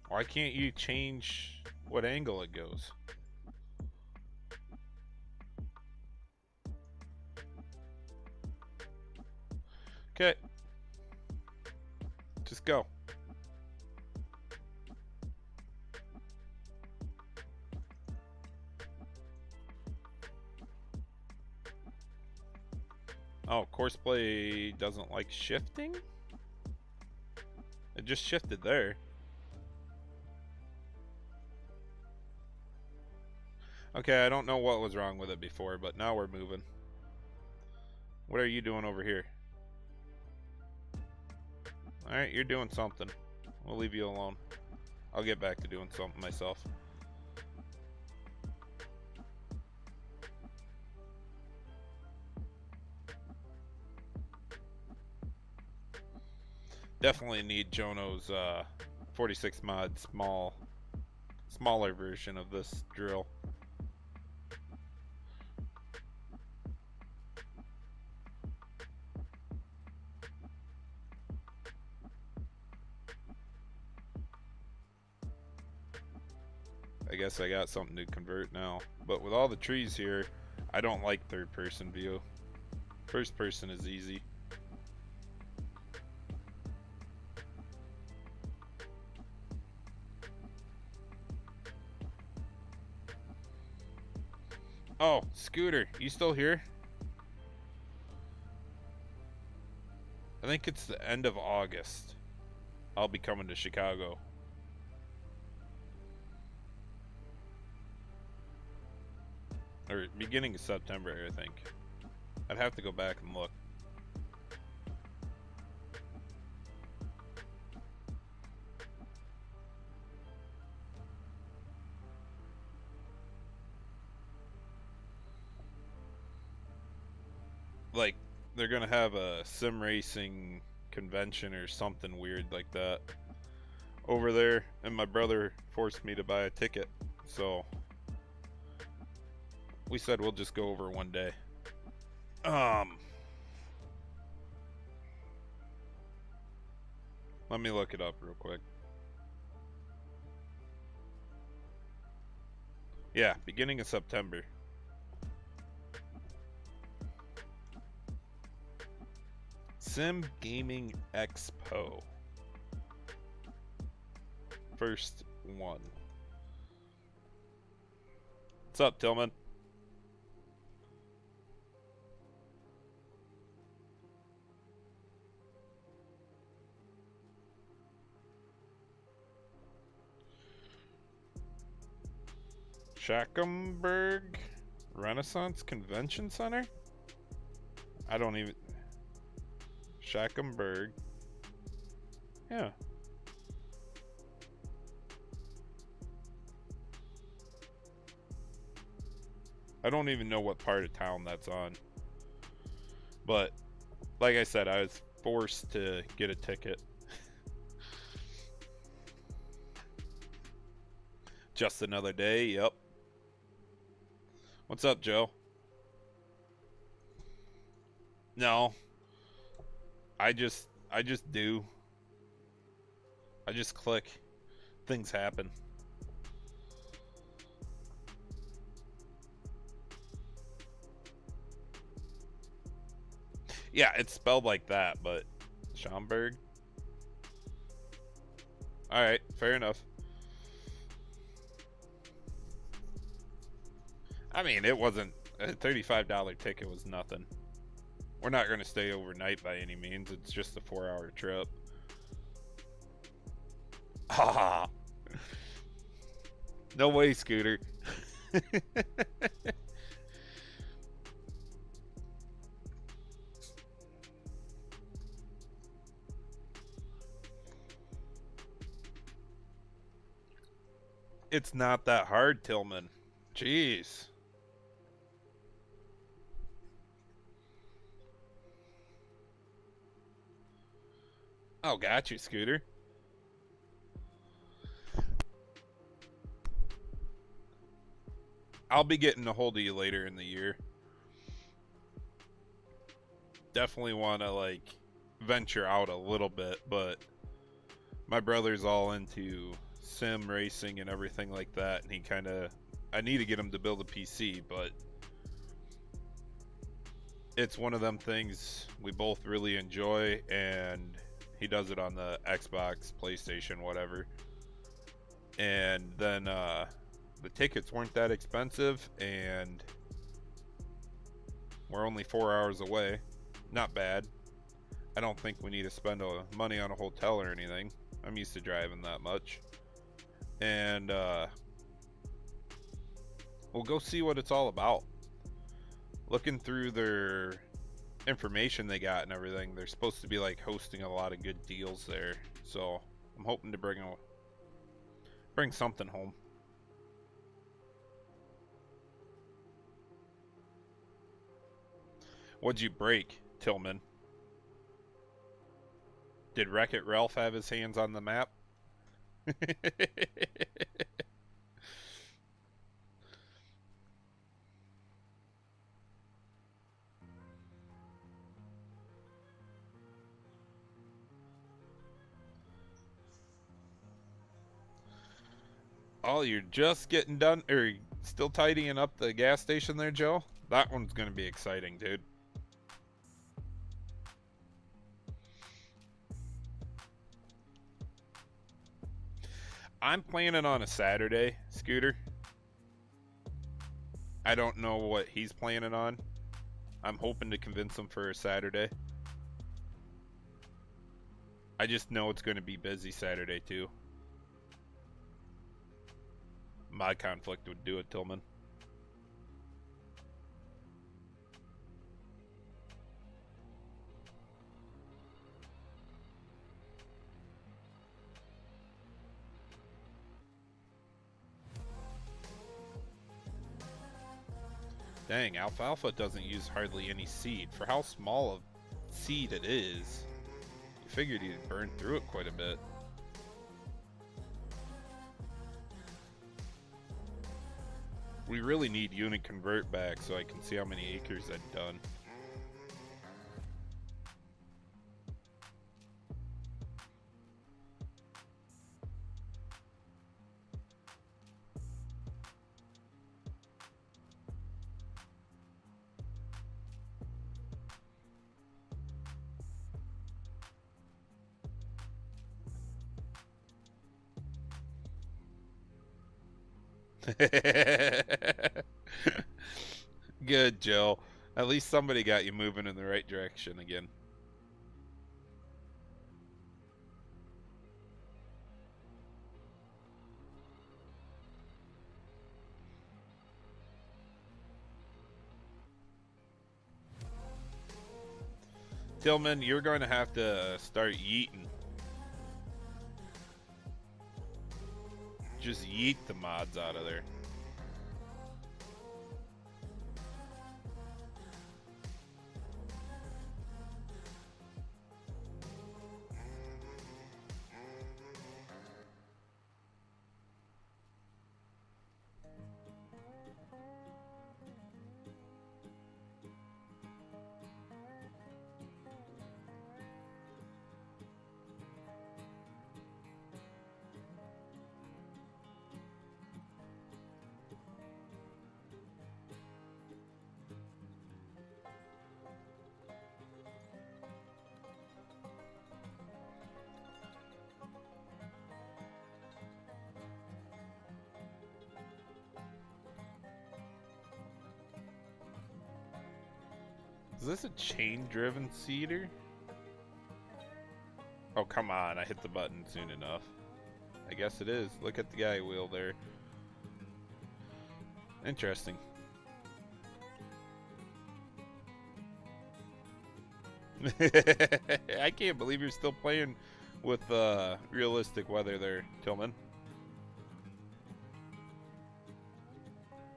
Why can't you change what angle it goes? Okay. Just go. Oh, Courseplay doesn't like shifting? It just shifted there. Okay, I don't know what was wrong with it before, but now we're moving. What are you doing over here? Alright, you're doing something. We'll leave you alone. I'll get back to doing something myself. Definitely need Jono's 46 mod smaller version of this drill. I guess I got something to convert now. But with all the trees here, I don't like third person view. First person is easy. Oh, Scooter, you still here? I think it's the end of August. I'll be coming to Chicago. Or beginning of September, I think. I'd have to go back and look. Like, they're gonna have a sim racing convention or something weird like that over there, and my brother forced me to buy a ticket, so we said we'll just go over one day. Let me look it up real quick. Yeah, beginning of September. Sim Gaming Expo. First one. What's up, Tillman? Schackenberg Renaissance Convention Center? I don't even... Schackenberg. Yeah. I don't even know what part of town that's on. But, like I said, I was forced to get a ticket. Just another day, yep. What's up, Joe? No. I just do. I just click. Things happen. Yeah, it's spelled like that, but Schomburg. Alright, fair enough. I mean, it wasn't... A $35 ticket was nothing. We're not going to stay overnight by any means. It's just a 4-hour trip. Ah! No way, Scooter. It's not that hard, Tillman. Jeez. Oh, got you, Scooter. I'll be getting a hold of you later in the year. Definitely want to, like, venture out a little bit, but my brother's all into sim racing and everything like that, and he kind of... I need to get him to build a PC, but it's one of them things we both really enjoy, and he does it on the Xbox, PlayStation, whatever. And then the tickets weren't that expensive, and we're only 4 hours away. Not bad. I don't think we need to spend money on a hotel or anything. I'm used to driving that much. And we'll go see what it's all about. Looking through their information they got and everything, they're supposed to be like hosting a lot of good deals there. So I'm hoping to bring something home. What'd you break, Tillman? Did Wreck-It Ralph have his hands on the map? Oh, you're just getting done, or still tidying up the gas station there, Joe? That one's gonna be exciting, dude. I'm planning on a Saturday, Scooter. I don't know what he's planning on. I'm hoping to convince him for a Saturday. I just know it's going to be busy Saturday, too. My conflict would do it, Tillman. Dang, alfalfa doesn't use hardly any seed. For how small a seed it is, you figured you'd burn through it quite a bit. We really need unit convert back so I can see how many acres I've done. Good, Joe. At least somebody got you moving in the right direction again. Tillman, you're going to have to start yeeting. Just yeet the mods out of there. Is this a chain-driven seeder? Oh, come on. I hit the button soon enough. I guess it is. Look at the guy wheel there. Interesting. I can't believe you're still playing with realistic weather there, Tillman.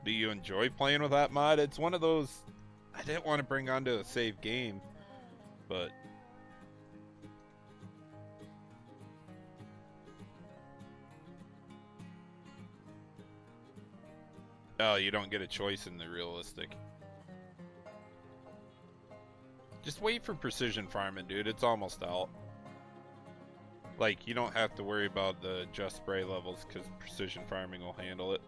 Do you enjoy playing with that mod? It's one of those I didn't want to bring onto a save game, but oh, you don't get a choice in the realistic. Just wait for precision farming, dude. It's almost out. Like, you don't have to worry about the just spray levels because precision farming will handle it.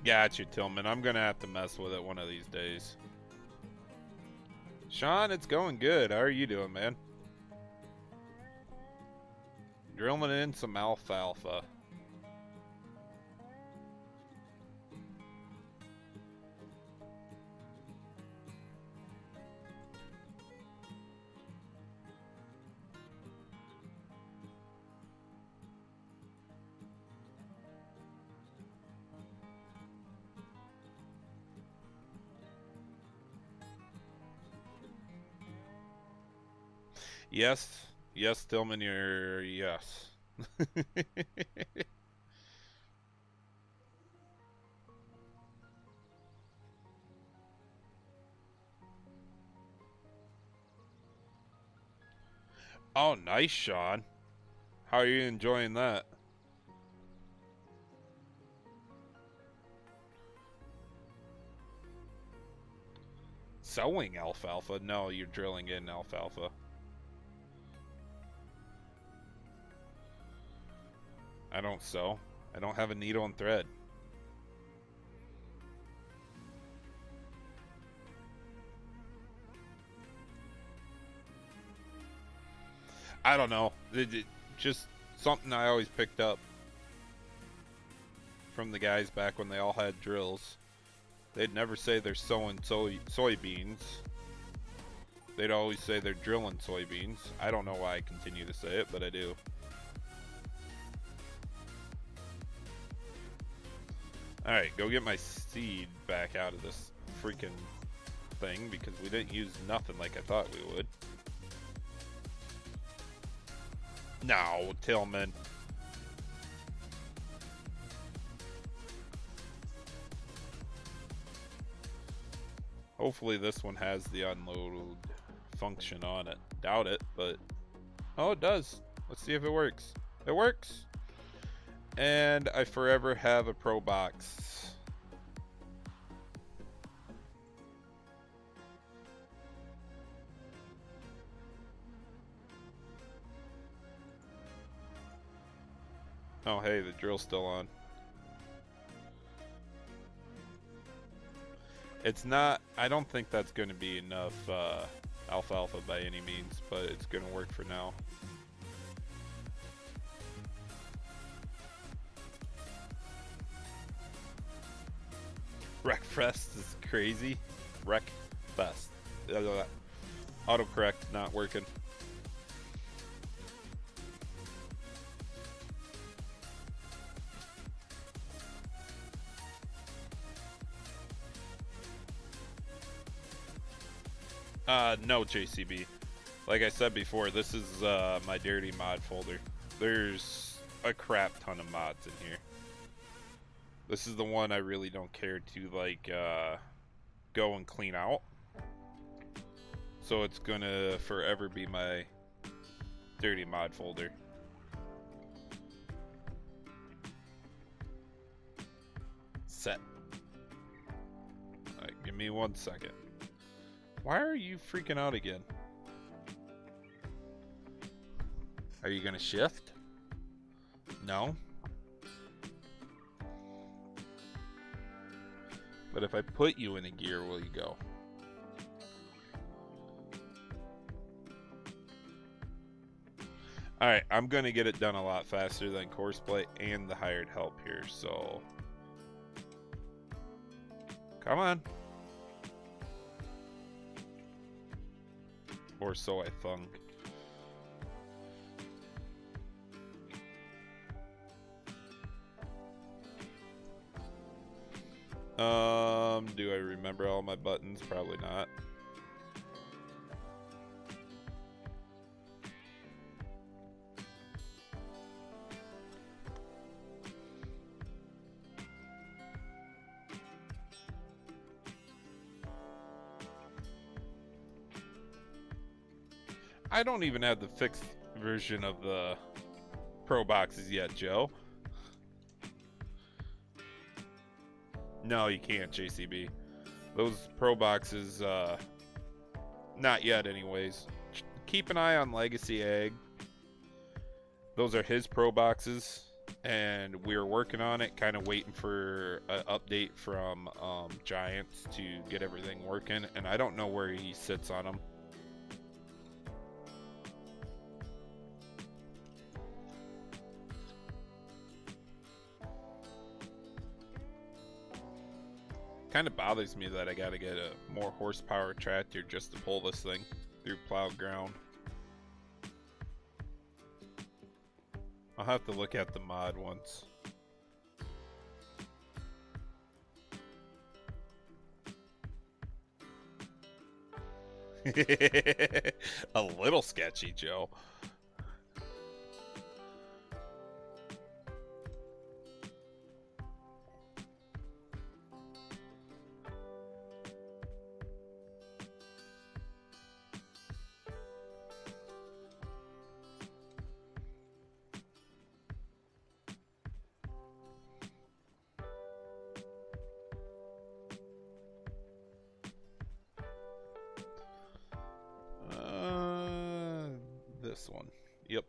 Gotcha, Tillman. I'm gonna have to mess with it one of these days. Sean, it's going good. How are you doing, man? Drilling in some alfalfa. Yes. Yes, Tillman, you're yes. Oh, nice, Sean. How are you enjoying that? Sowing alfalfa? No, you're drilling in alfalfa. I don't sew. I don't have a needle and thread. I don't know. Just something I always picked up from the guys back when they all had drills. They'd never say they're sowing soybeans. They'd always say they're drilling soybeans. I don't know why I continue to say it, but I do. Alright, go get my seed back out of this freaking thing because we didn't use nothing like I thought we would. No, Tillman. Hopefully this one has the unload function on it. Doubt it, but... Oh, it does. Let's see if it works. It works! And I forever have a pro box. Oh, hey, the drill's still on. It's not, I don't think that's going to be enough alfalfa by any means, but it's going to work for now. Wreckfest is crazy. Wreckfest. Autocorrect not working. No, JCB. Like I said before, this is my dirty mod folder. There's a crap ton of mods in here. This is the one I really don't care to like go and clean out. So it's gonna forever be my dirty mod folder. Set. Alright, give me 1 second. Why are you freaking out again? Are you gonna shift? No. But if I put you in a gear, will you go? Alright, I'm gonna get it done a lot faster than Courseplay and the hired help here, so... Come on. Or so I think. Do I remember all my buttons? Probably not. I don't even have the fixed version of the Pro boxes yet, Joe. No, you can't, JCB. Those Pro boxes, not yet anyways. Keep an eye on Legacy Egg. Those are his Pro boxes, and we're working on it, kind of waiting for an update from Giants to get everything working, and I don't know where he sits on them. Kind of bothers me that I gotta get a more horsepower tractor just to pull this thing through plowed ground. I'll have to look at the mod once. A little sketchy, Joe. This one. Yep.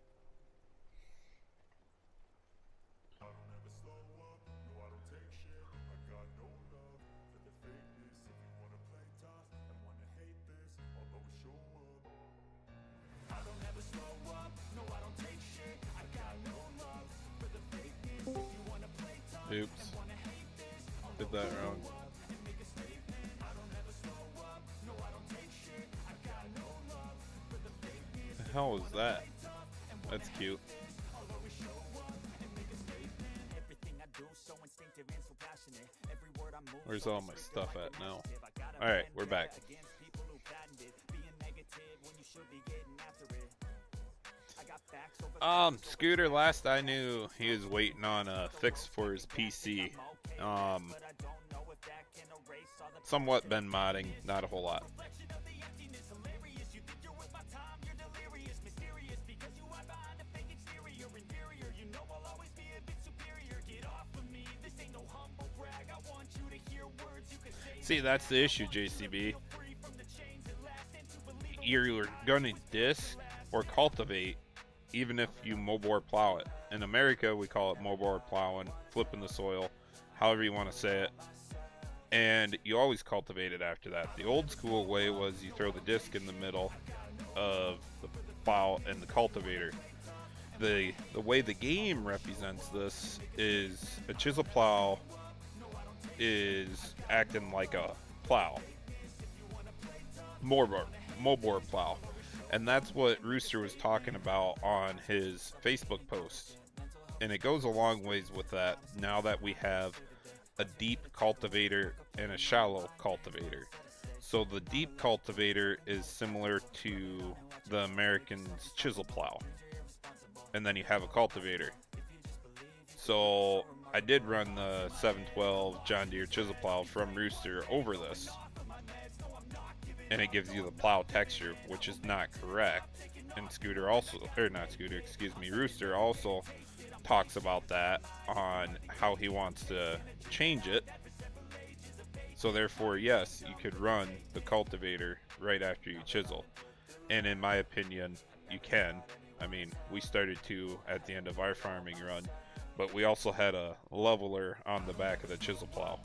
Oops. Did that wrong. The hell was that? That's cute. Where's all my stuff at now? Alright, we're back. Scooter, last I knew, he was waiting on a fix for his PC. Somewhat been modding, not a whole lot. See, that's the issue, JCB. You're gonna disc or cultivate even if you mobile plow it. In America, we call it mobile plowing, flipping the soil, however you want to say it. And you always cultivate it after that. The old school way was you throw the disc in the middle of the plow and the cultivator. The way the game represents this is a chisel plow is acting like a plow, mobile plow, and that's what Rooster was talking about on his Facebook post. And it goes a long ways with that now that we have a deep cultivator and a shallow cultivator. So the deep cultivator is similar to the American's chisel plow, and then you have a cultivator. So I did run the 712 John Deere chisel plow from Rooster over this, and it gives you the plow texture, which is not correct. And Scooter also, or not Scooter, excuse me, Rooster also talks about that on how he wants to change it. So therefore, yes, you could run the cultivator right after you chisel, and in my opinion, you can. I mean, we started to at the end of our farming run, but we also had a leveler on the back of the chisel plow.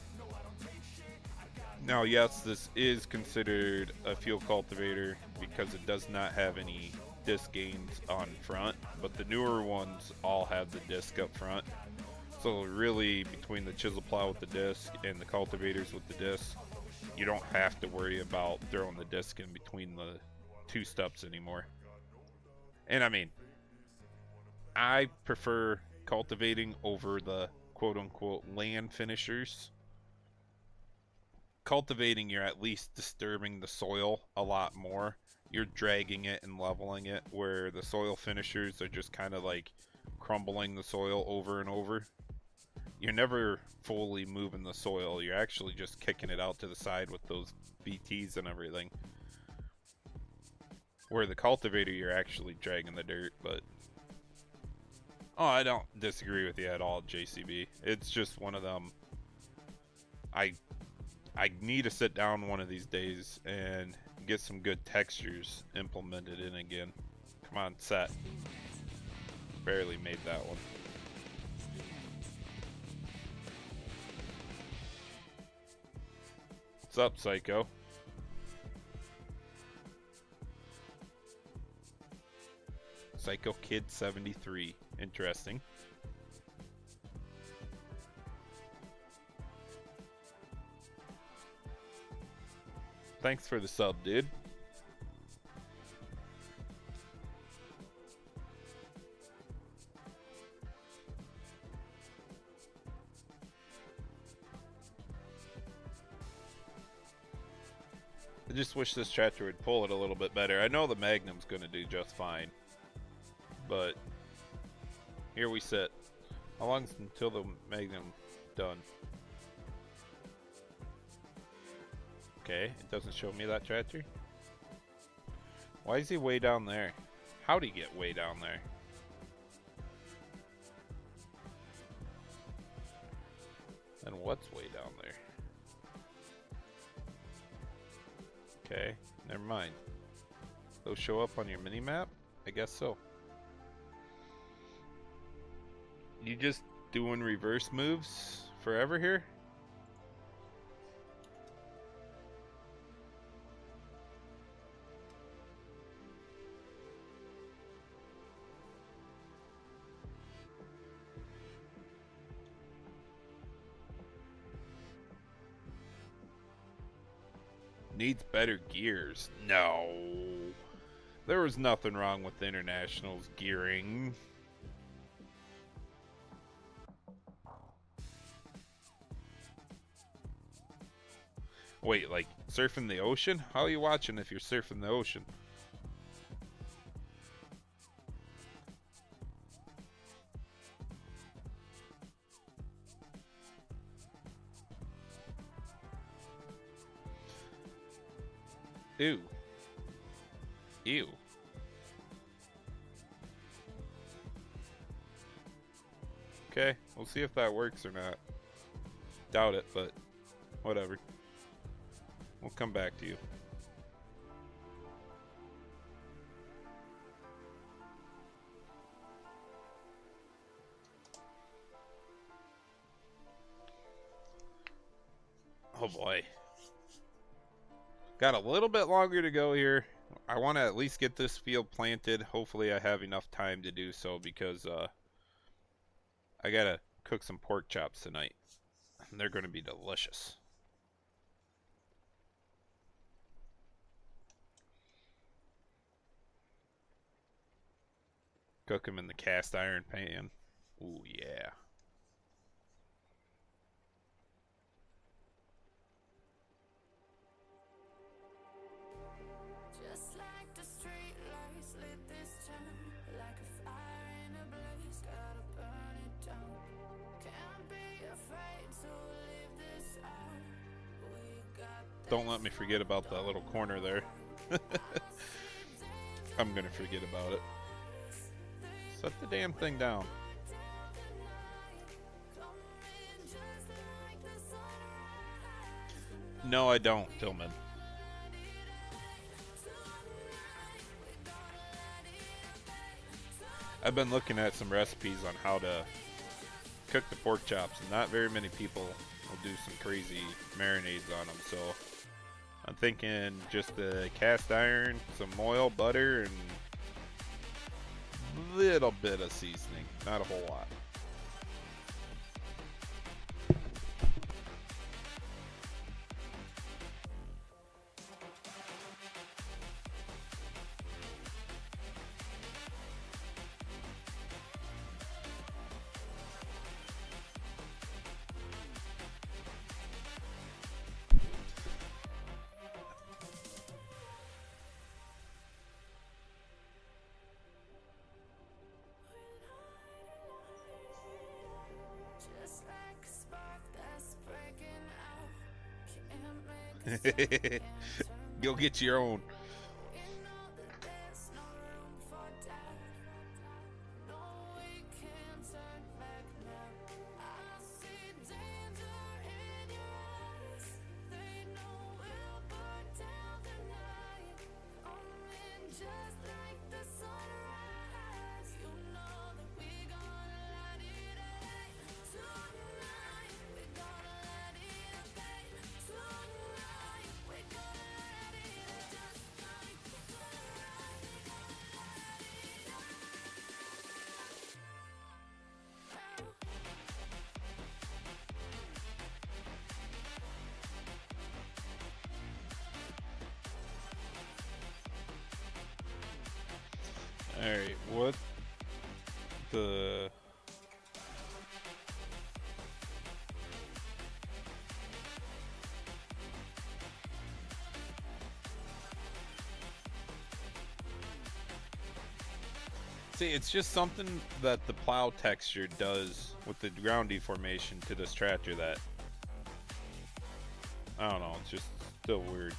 Now, yes, this is considered a field cultivator because it does not have any disc gains on front, but the newer ones all have the disc up front. So really, between the chisel plow with the disc and the cultivators with the disc, you don't have to worry about throwing the disc in between the two steps anymore. And I mean, I prefer cultivating over the quote-unquote land finishers. Cultivating, you're at least disturbing the soil a lot more. You're dragging it and leveling it, where the soil finishers are just kind of like crumbling the soil over and over. You're never fully moving the soil. You're actually just kicking it out to the side with those BTs and everything. Where the cultivator, you're actually dragging the dirt, but... Oh, I don't disagree with you at all, JCB. It's just one of them. I need to sit down one of these days and get some good textures implemented in again. Come on, set. Barely made that one. What's up, Psycho? Psycho Kid 73. Interesting. Thanks for the sub, dude. I just wish this tractor would pull it a little bit better. I know the Magnum's gonna do just fine, but here we sit. How long's until the Magnum done? Okay, it doesn't show me that tractor. Why is he way down there? How'd he get way down there? And what's way down there? Okay, never mind. Those show up on your mini-map? I guess so. You just doing reverse moves forever here? Needs better gears. No. There was nothing wrong with International's gearing. Wait, like surfing the ocean? How are you watching if you're surfing the ocean? Ew. Ew. Okay, we'll see if that works or not. Doubt it, but whatever. We'll come back to you. Oh boy. Got a little bit longer to go here. I want to at least get this field planted. Hopefully I have enough time to do so because I gotta cook some pork chops tonight. And they're gonna be delicious. Cook them in the cast iron pan. Ooh yeah. Just like the street lights lit this town, like a fire in a blaze, gotta burn it down. Can't be afraid to leave this out. We got Don't let me forget about that little corner there. I'm gonna forget about it. Set the damn thing down. No, I don't, Tillman. I've been looking at some recipes on how to cook the pork chops, and not very many people will do some crazy marinades on them. So I'm thinking just the cast iron, some oil, butter, and a little bit of seasoning. Not a whole lot. just like a spark that's breaking out. Can't make a stop, can't Go turn get your own. You know that there's no room for doubt. No, we can't turn back now. I see danger in your eyes. They know we'll burn down the night. Coming just like the sunrise. You know that we gonna light it up. Tonight we gonna light it up. Tonight we gonna light it up. Just like the sunrise. We gonna light it up. Alright, what the... See, it's just something that the plow texture does with the ground deformation to this tractor that... I don't know, it's just still weird.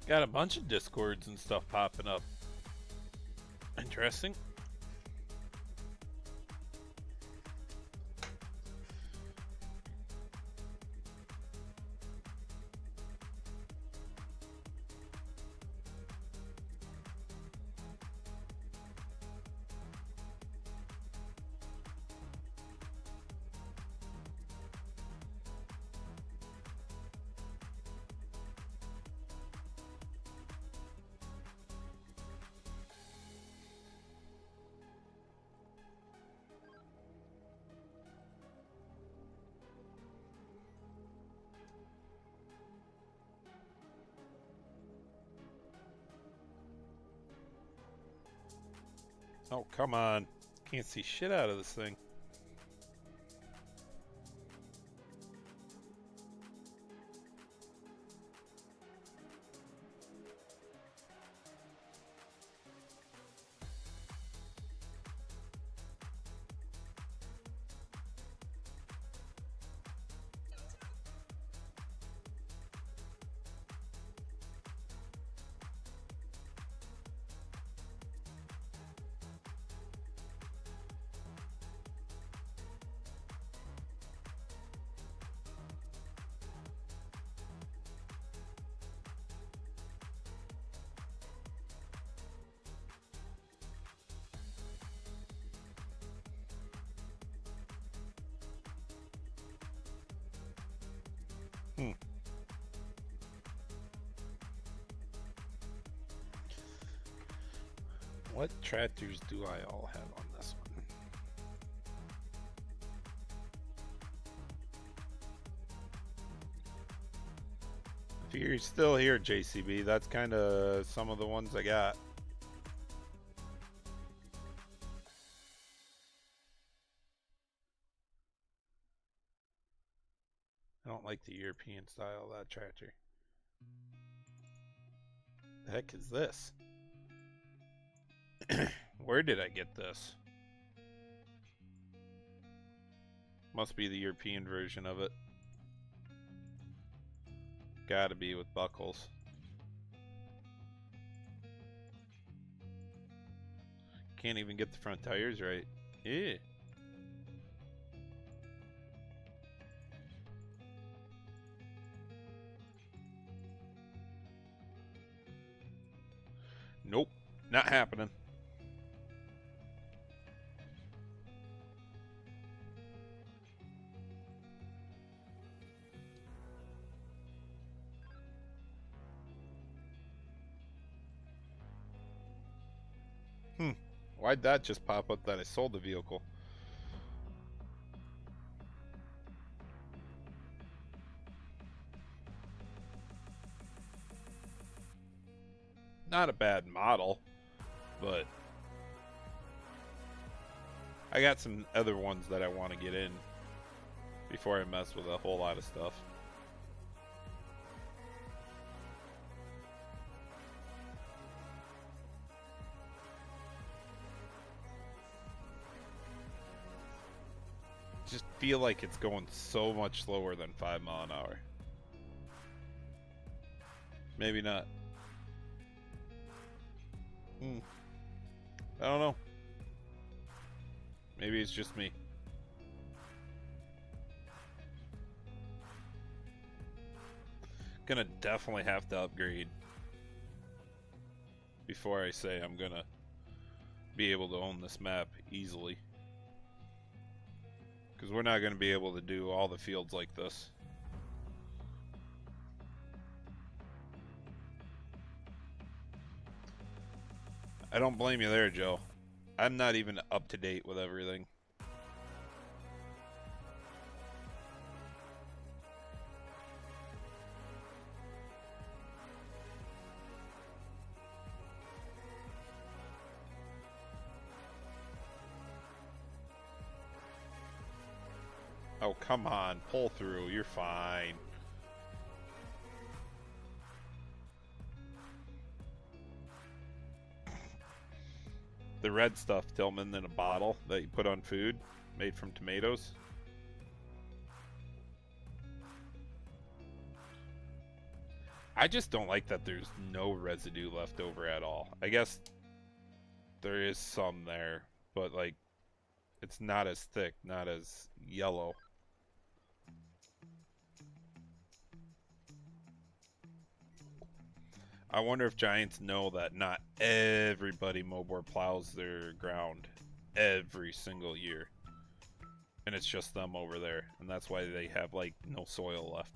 Got a bunch of discords and stuff popping up. Interesting. Oh, come on. Can't see shit out of this thing. What tractors do I all have on this one? If you're still here, JCB, that's kind of some of the ones I got. I don't like the European style of that tractor. The heck is this? Where did I get this? Must be the European version of it. Gotta be with buckles. Can't even get the front tires right. Yeah. Nope, not happening. Why'd that just pop up that I sold the vehicle? Not a bad model, but I got some other ones that I want to get in before I mess with a whole lot of stuff. Just feel like it's going so much slower than 5 miles an hour. Maybe not. I don't know. Maybe it's just me. Gonna definitely have to upgrade before I say I'm gonna be able to own this map easily. Because we're not gonna be able to do all the fields like this. I don't blame you there, Joe. I'm not even up to date with everything. Oh, come on. Pull through. You're fine. The red stuff, Tillman, in a bottle that you put on food, made from tomatoes. I just don't like that there's no residue left over at all. I guess there is some there, but like it's not as thick, not as yellow. I wonder if giants know that not everybody mowboard plows their ground every single year. And it's just them over there. And that's why they have like no soil left.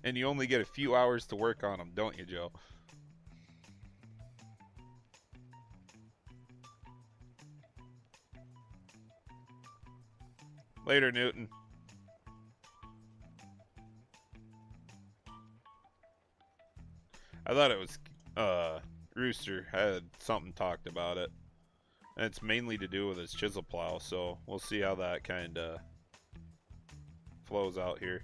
And you only get a few hours to work on them, don't you, Joe? Later, Newton. I thought it was Rooster had something talked about it. And it's mainly to do with his chisel plow, so we'll see how that kind of flows out here.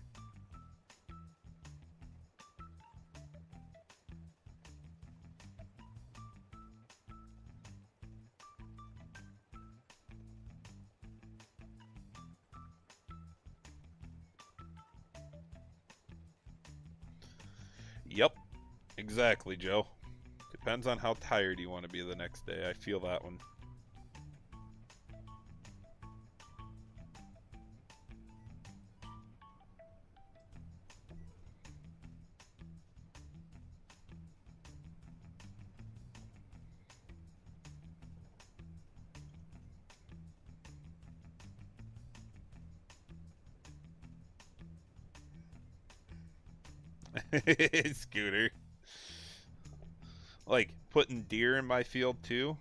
Yep, exactly, Joe. Depends on how tired you want to be the next day. I feel that one. Scooter. Like, putting deer in my field, too?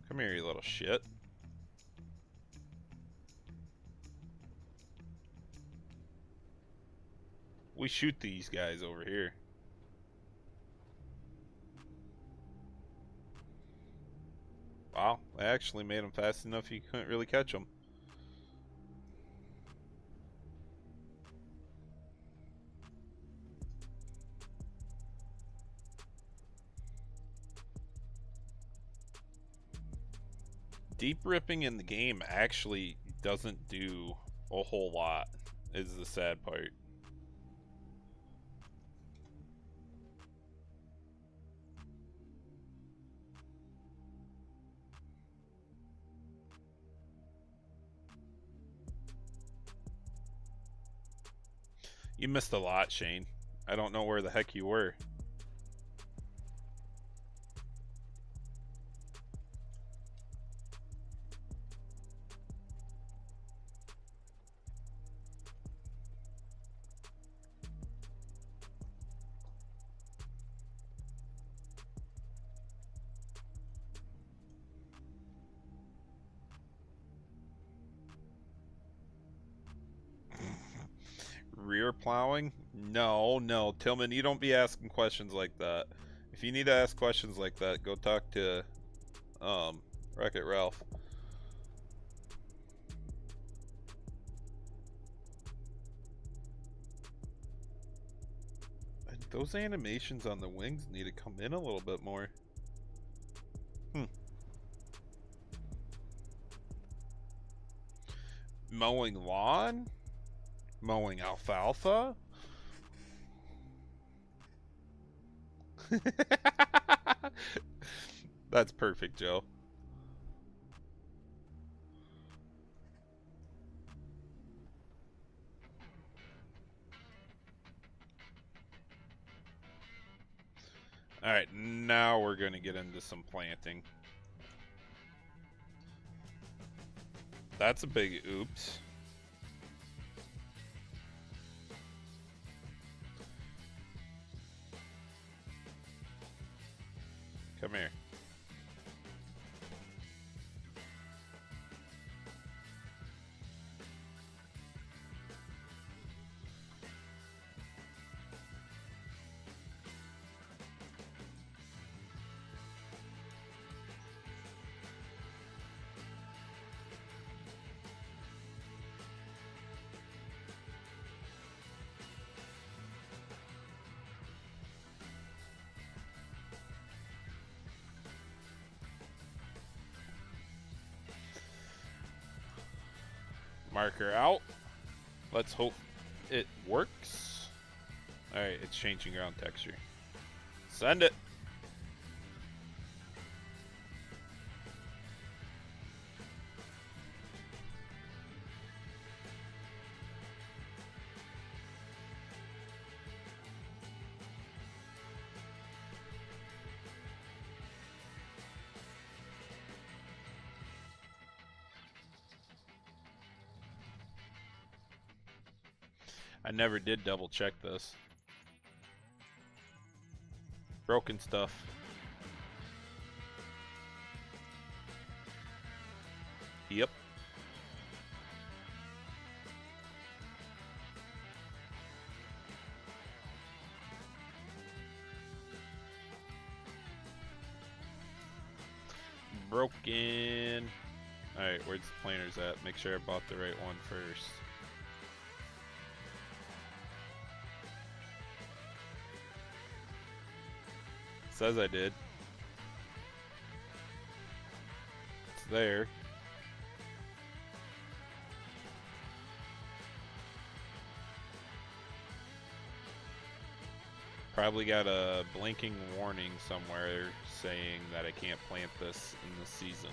Come here, you little shit. We shoot these guys over here. Wow, I actually made them fast enough you couldn't really catch them. Deep ripping in the game actually doesn't do a whole lot, is the sad part. You missed a lot, Shane. I don't know where the heck you were. Rear plowing? No, no. Tillman, you don't be asking questions like that. If you need to ask questions like that, go talk to Wreck-It Ralph. Those animations on the wings need to come in a little bit more. Mowing lawn? Mowing alfalfa? That's perfect, Joe. Alright, now we're going to get into some planting. That's a big oops. Come here. Marker out. Let's hope it works. Alright, it's changing ground texture. Send it. I never did double check this. Broken stuff. Yep. Broken. Alright, where's the planers at? Make sure I bought the right one first. Says I did. It's there. Probably got a blinking warning somewhere saying that I can't plant this in the season.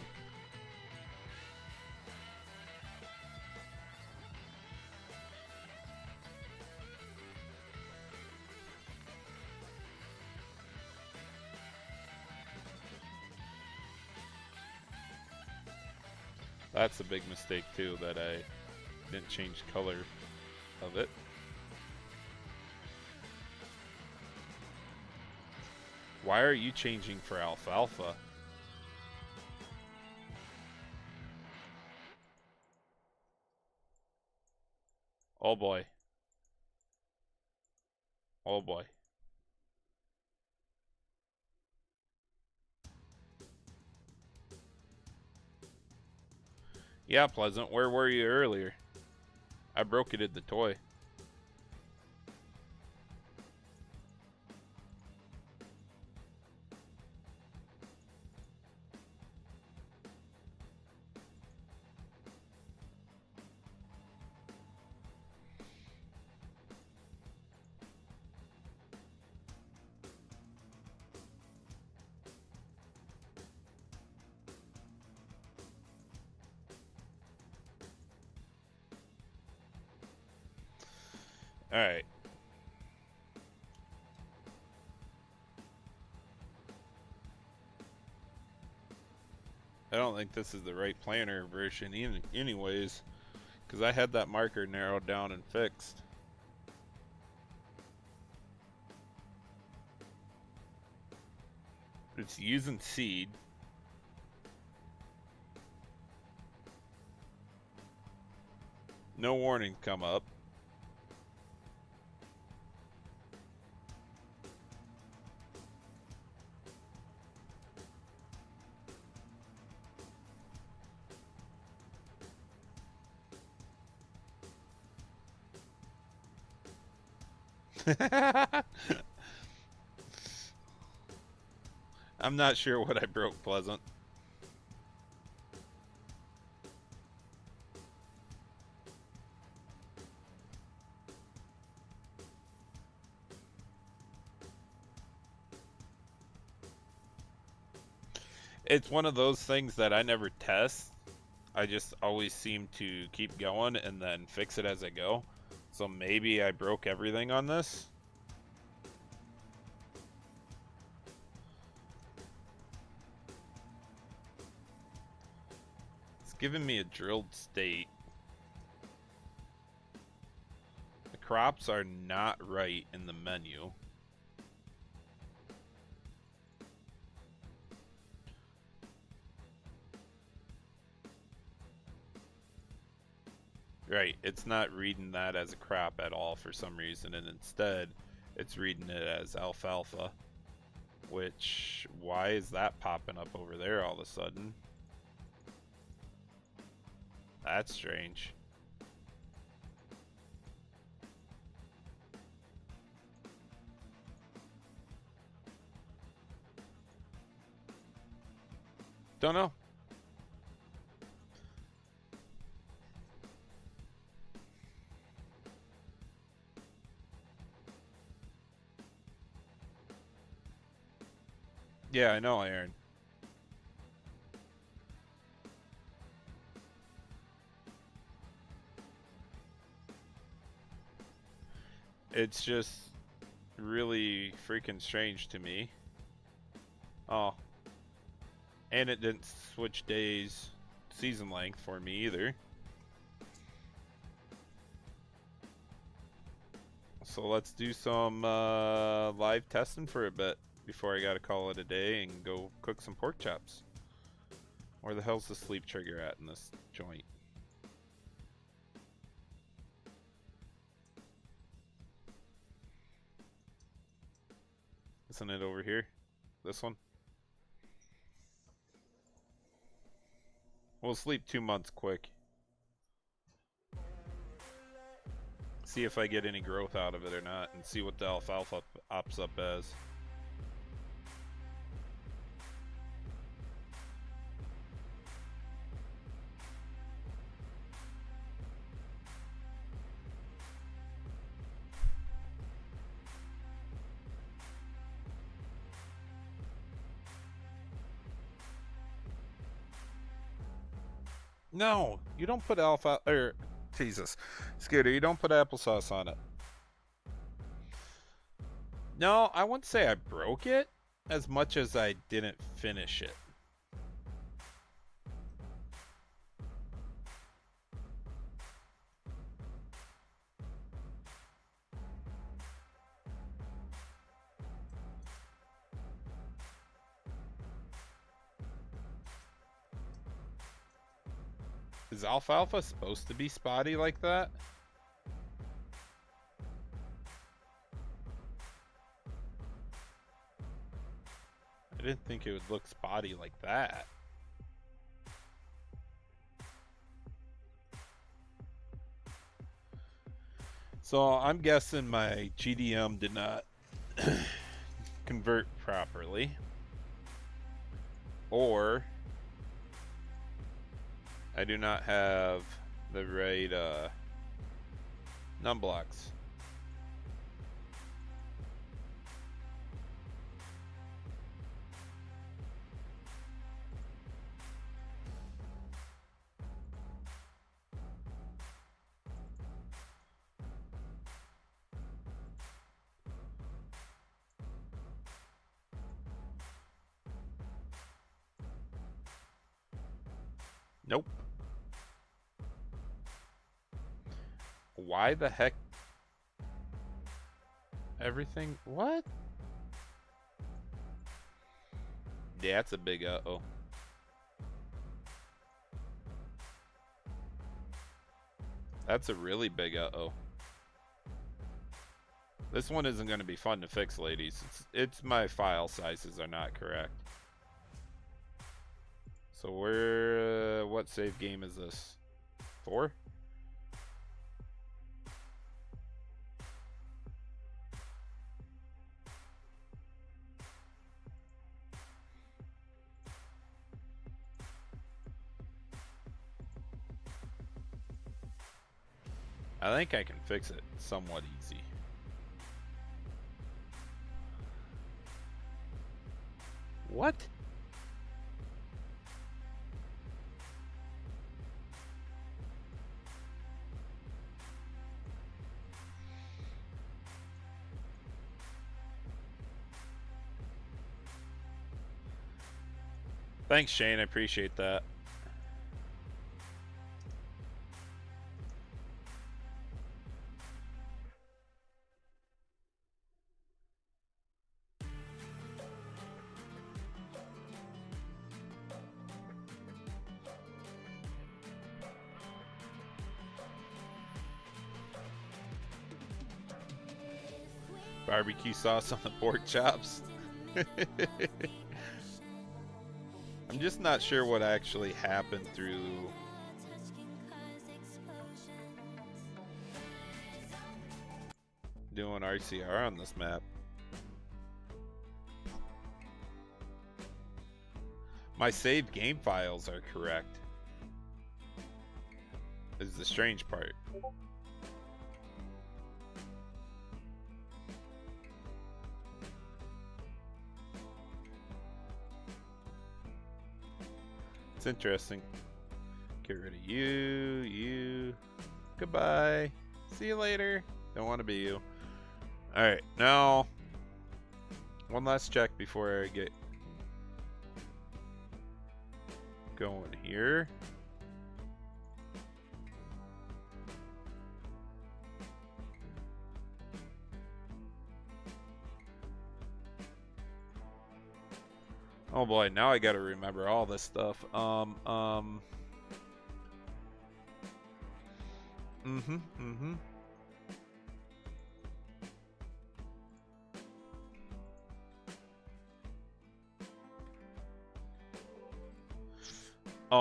That's a big mistake too, that I didn't change color of it. Why are you changing for alfalfa? Oh boy. Oh boy. Yeah, Pleasant, where were you earlier? I broke it at the toy. Alright. I don't think this is the right planner version anyways, because I had that marker narrowed down and fixed. It's using seed. No warning come up. I'm not sure what I broke, Pleasant. It's one of those things that I never test. I just always seem to keep going and then fix it as I go. So maybe I broke everything on this. It's giving me a drilled state. The crops are not right in the menu. Right, it's not reading that as a crop at all for some reason, and instead it's reading it as alfalfa. Which, why is that popping up over there all of a sudden? That's strange. Don't know. Yeah, I know, Aaron. It's just really freaking strange to me. Oh. And it didn't switch days, season length for me either. So let's do some live testing for a bit before I gotta call it a day and go cook some pork chops. Where the hell's the sleep trigger at in this joint? Isn't it over here? This one? We'll sleep 2 months quick. See if I get any growth out of it or not, and see what the alfalfa ops up as. No, you don't put Jesus, Scooter, you don't put applesauce on it. No, I wouldn't say I broke it as much as I didn't finish it. Is alfalfa supposed to be spotty like that? I didn't think it would look spotty like that. So I'm guessing my GDM did not convert properly. Or I do not have the right num blocks. Nope. Why the heck? Everything? What? Yeah, that's a big uh-oh. That's a really big uh-oh. This one isn't going to be fun to fix, ladies. It's my file sizes are not correct. So we're what save game is this? 4? I think I can fix it somewhat easy. What? Thanks, Shane. I appreciate that. Barbecue sauce on the pork chops. I'm just not sure what actually happened through doing RCR on this map. My saved game files are correct, is the strange part. It's interesting. Get rid of you. Goodbye. See you later. Don't want to be you. Alright, now one last check before I get going here. Oh boy, now I gotta remember all this stuff. Oh,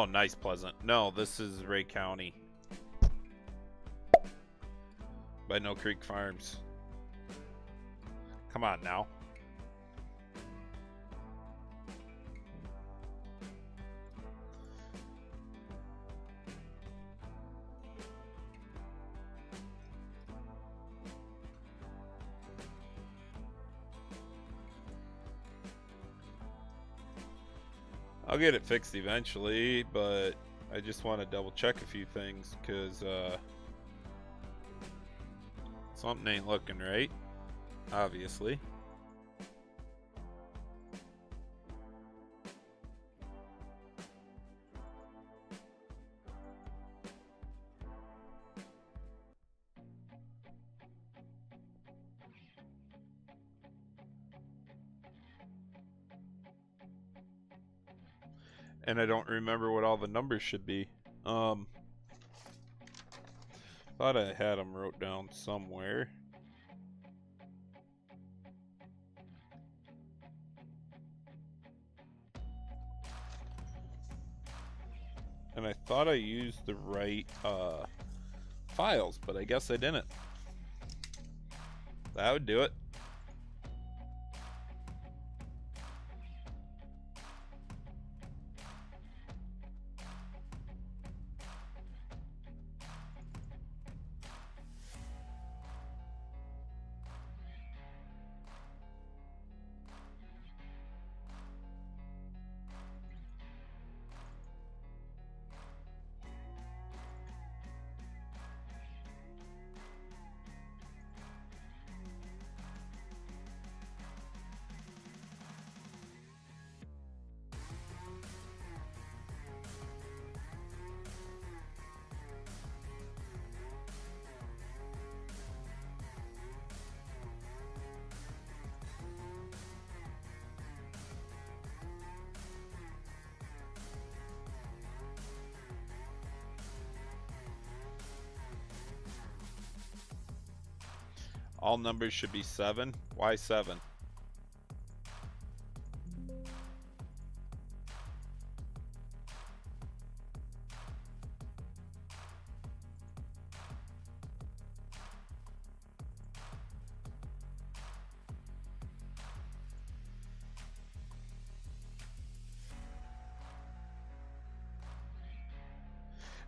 nice, Pleasant. No, this is Ray County. By No Creek Farms. Come on now. I'll get it fixed eventually, but I just want to double check a few things because something ain't looking right, obviously. And I don't remember what all the numbers should be. Thought I had them wrote down somewhere. And I thought I used the right files, but I guess I didn't. That would do it. All numbers should be 7. Why 7?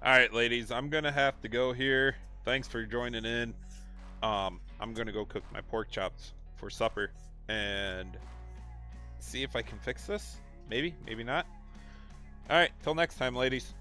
Alright, ladies, I'm gonna have to go here. Thanks for joining in. I'm gonna go cook my pork chops for supper and see if I can fix this. Maybe, maybe not. Alright, till next time, ladies.